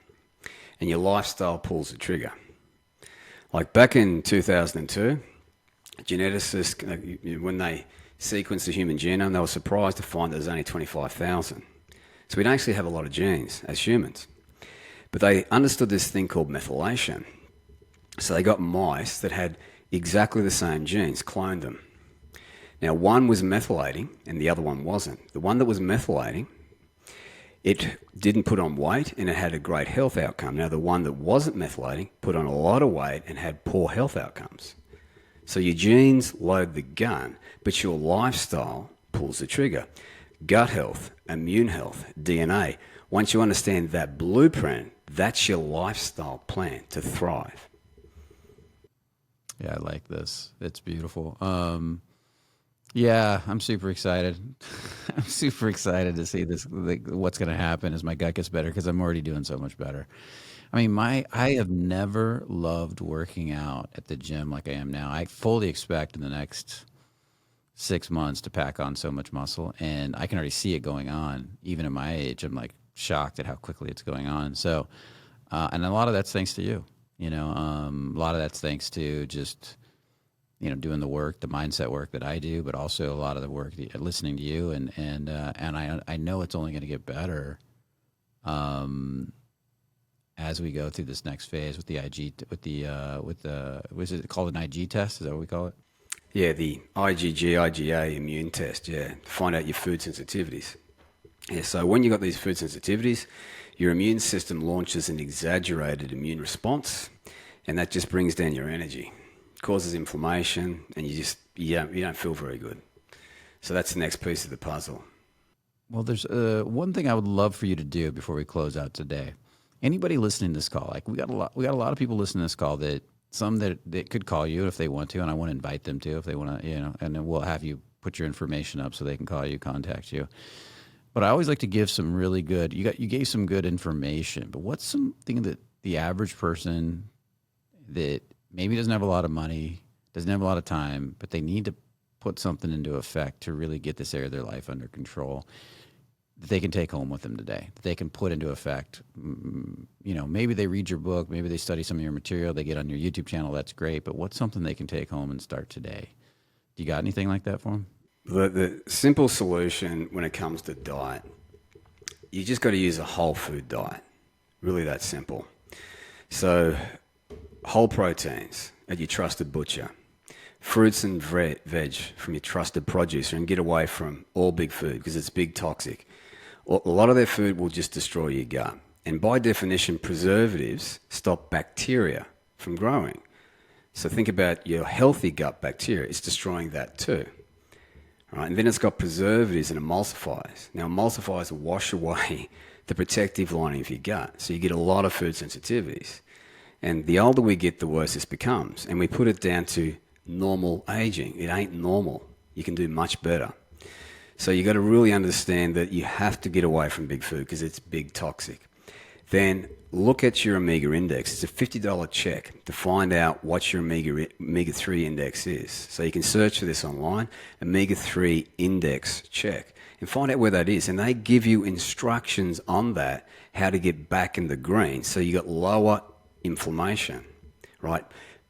and your lifestyle pulls the trigger. Like back in 2002, geneticists, when they sequenced the human genome, they were surprised to find there's only 25,000. So we don't actually have a lot of genes as humans. But they understood this thing called methylation. So they got mice that had exactly the same genes, cloned them. Now, one was methylating and the other one wasn't. The one that was methylating, it didn't put on weight and it had a great health outcome. Now, the one that wasn't methylating put on a lot of weight and had poor health outcomes. So your genes load the gun, but your lifestyle pulls the trigger. Gut health, immune health, DNA, Once you understand that blueprint, that's your lifestyle plan to thrive. Yeah, I like this. It's beautiful. Yeah, I'm super excited. I'm super excited to see this. Like, what's going to happen as my gut gets better because I'm already doing so much better. I mean, I have never loved working out at the gym like I am now. I fully expect in the next 6 months to pack on so much muscle, and I can already see it going on. Even at my age, I'm like shocked at how quickly it's going on. So, and a lot of that's thanks to you. A lot of that's thanks to just doing the work, the mindset work that I do, but also a lot of the work listening to you, and I know it's only going to get better as we go through this next phase with the IG was it called an IG test? Is that what we call it? Yeah, the IgA immune test, yeah, to find out your food sensitivities. Yeah, so when you got these food sensitivities, your immune system launches an exaggerated immune response, and that just brings down your energy, causes inflammation, and you don't feel very good. So that's the next piece of the puzzle. Well, there's one thing I would love for you to do before we close out today. Anybody listening to this call, like we got a lot of people listening to this call that could call you if they want to, and I want to invite them to if they want to, and then we'll have you put your information up so they can call you, contact you. But I always like to give some really good. You gave some good information, but what's something that the average person that maybe doesn't have a lot of money, doesn't have a lot of time, but they need to put something into effect to really get this area of their life under control, that they can take home with them today, that they can put into effect? Maybe they read your book, maybe they study some of your material, they get on your YouTube channel, that's great, but what's something they can take home and start today? Do you got anything like that for them? The simple solution when it comes to diet, you just got to use a whole food diet. Really that simple. So whole proteins at your trusted butcher, fruits and veg from your trusted producer, and get away from all big food because it's big toxic. A lot of their food will just destroy your gut. And by definition, preservatives stop bacteria from growing. So think about your healthy gut bacteria. It's destroying that too. Right? And then it's got preservatives and emulsifiers. Now, emulsifiers wash away the protective lining of your gut. So you get a lot of food sensitivities. And the older we get, the worse this becomes. And we put it down to normal aging. It ain't normal. You can do much better. So you got to really understand that you have to get away from big food because it's big toxic. Then look at your omega index. It's a $50 check to find out what your omega-3 index is. So you can search for this online, omega-3 index check, and find out where that is. And they give you instructions on that, how to get back in the green. So you got lower inflammation, right?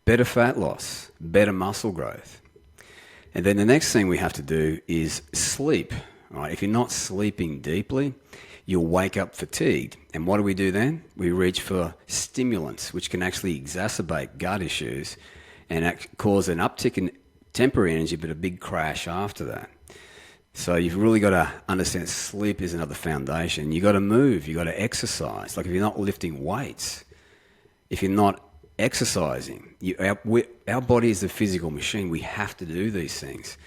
Better fat loss, better muscle growth. And then the next thing we have to do is sleep, right? If you're not sleeping deeply, you'll wake up fatigued. And what do we do then? We reach for stimulants, which can actually exacerbate gut issues and cause an uptick in temporary energy, but a big crash after that. So you've really got to understand sleep is another foundation. You got to move, you got to exercise. Like if you're not lifting weights, if you're not exercising, our body is a physical machine. We have to do these things.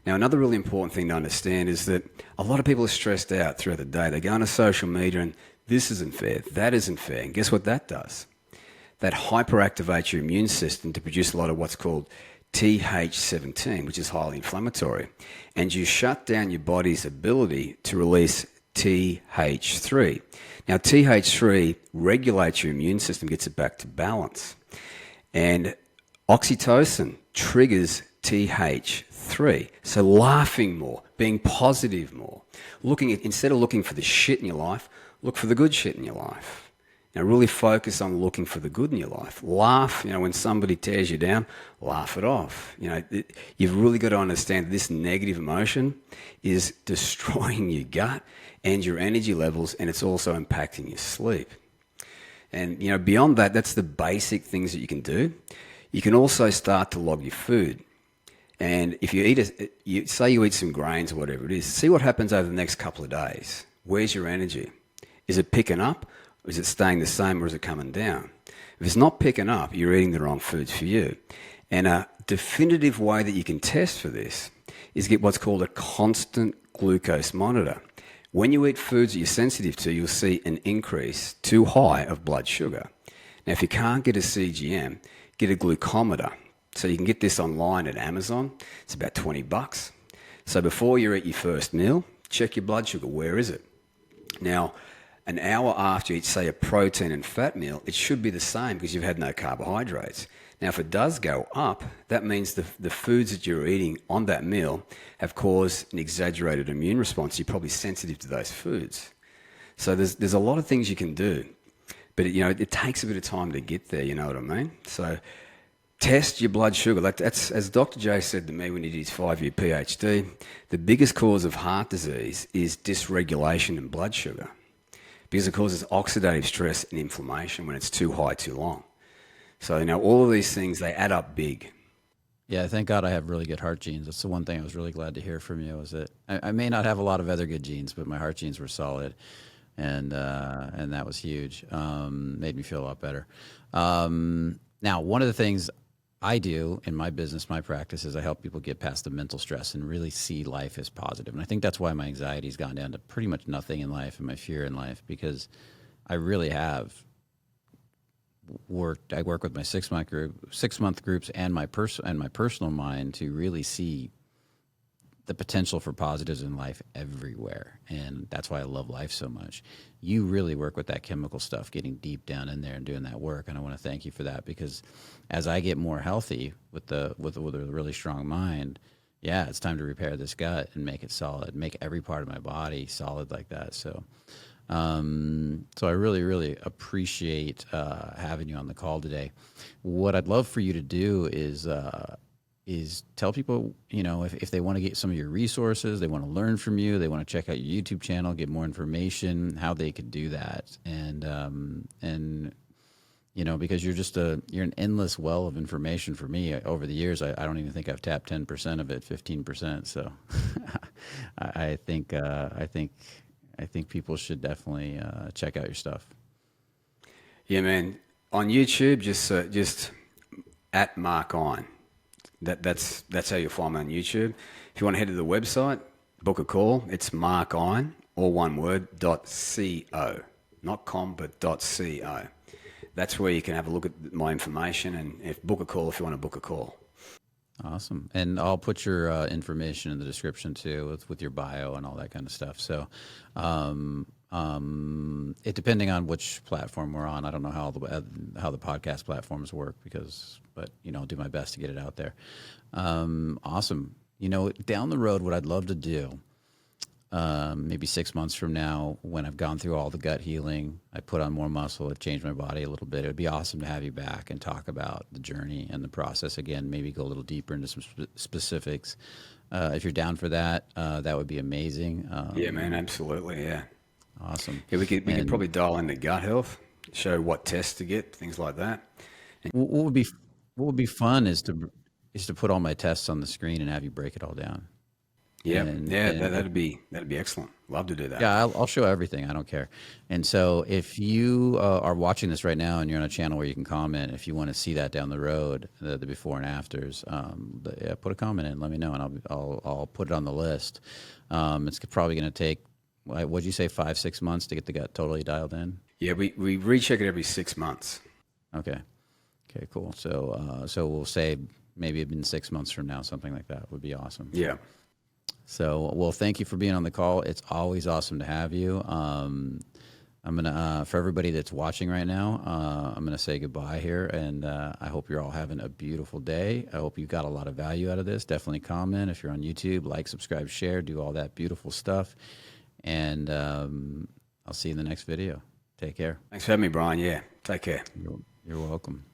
Now, another really important thing to understand is that a lot of people are stressed out throughout the day. They go onto social media and this isn't fair, that isn't fair. And guess what that does? That hyperactivates your immune system to produce a lot of what's called Th17, which is highly inflammatory. And you shut down your body's ability to release Th3. Now, Th3 regulates your immune system, gets it back to balance. And oxytocin triggers Th3. So laughing more, being positive more, instead of looking for the shit in your life, look for the good shit in your life. Now really focus on looking for the good in your life. Laugh, when somebody tears you down, laugh it off. You've really got to understand this negative emotion is destroying your gut and your energy levels, and it's also impacting your sleep. And beyond that, that's the basic things that you can do. You can also start to log your food. And if you say you eat some grains or whatever it is, see what happens over the next couple of days. Where's your energy? Is it picking up? Or is it staying the same, or is it coming down? If it's not picking up, you're eating the wrong foods for you. And a definitive way that you can test for this is get what's called a constant glucose monitor, When you eat foods that you're sensitive to, you'll see an increase too high of blood sugar. Now, if you can't get a CGM, get a glucometer. So you can get this online at Amazon. It's about $20. So before you eat your first meal, check your blood sugar. Where is it? Now, an hour after you eat, say, a protein and fat meal, it should be the same because you've had no carbohydrates. Now, if it does go up, that means the foods that you're eating on that meal have caused an exaggerated immune response. You're probably sensitive to those foods. So there's a lot of things you can do, but it takes a bit of time to get there. You know what I mean? So test your blood sugar. That's as Dr. J said to me when he did his 5-year PhD. The biggest cause of heart disease is dysregulation in blood sugar, because it causes oxidative stress and inflammation when it's too high too long. So, all of these things, they add up big. Yeah, thank God I have really good heart genes. That's the one thing I was really glad to hear from you, was that I may not have a lot of other good genes, but my heart genes were solid, and that was huge. Made me feel a lot better. Now, one of the things I do in my business, my practice, is I help people get past the mental stress and really see life as positive. And I think that's why my anxiety's gone down to pretty much nothing in life, and my fear in life, because I really have worked. I work with my 6-month groups and my personal mind to really see the potential for positives in life everywhere. And that's why I love life so much. You really work with that chemical stuff, getting deep down in there and doing that work. And I want to thank you for that, because as I get more healthy with a really strong mind, yeah, it's time to repair this gut and make it solid, make every part of my body solid like that. So I really, really appreciate having you on the call today. What I'd love for you to do is tell people, if they want to get some of your resources, they want to learn from you, they want to check out your YouTube channel, get more information, how they could do that. And because you're an endless well of information for me. Over the years, I don't even think I've tapped 10% of it, 15%. So I think people should definitely check out your stuff. Yeah, man. On YouTube, just at Mark On. That's how you'll find me on YouTube. If you want to head to the website, book a call. It's markon, all one word, .co. Not com, but .co. That's where you can have a look at my information, and book a call if you want to book a call. Awesome. And I'll put your information in the description too, with your bio and all that kind of stuff. So it depending on which platform we're on, I don't know how the podcast platforms work, but I'll do my best to get it out there. Awesome. Down the road, what I'd love to do, maybe 6 months from now, when I've gone through all the gut healing, I put on more muscle, I've changed my body a little bit. It would be awesome to have you back and talk about the journey and the process again, maybe go a little deeper into some specifics. If you're down for that, that would be amazing. Yeah, man, absolutely, yeah. Awesome. Yeah, we could probably dial into gut health, show what tests to get, things like that. What would be fun is to put all my tests on the screen and have you break it all down. Yeah, that'd be excellent. Love to do that. Yeah, I'll show everything. I don't care. And so if you are watching this right now and you're on a channel where you can comment, if you want to see that down the road, the before and afters, put a comment in, let me know, and I'll put it on the list. It's probably going to take, what'd you say, 5-6 months to get the gut totally dialed in? Yeah, we recheck it every 6 months. Okay, cool. So we'll say maybe in 6 months from now, something like that would be awesome. Yeah. So, well, thank you for being on the call. It's always awesome to have you. I'm gonna, for everybody that's watching right now, I'm gonna say goodbye here, and I hope you're all having a beautiful day. I hope you got a lot of value out of this. Definitely comment if you're on YouTube, like, subscribe, share, do all that beautiful stuff, and I'll see you in the next video. Take care. Thanks for having me, Brian. Yeah, take care. You're welcome.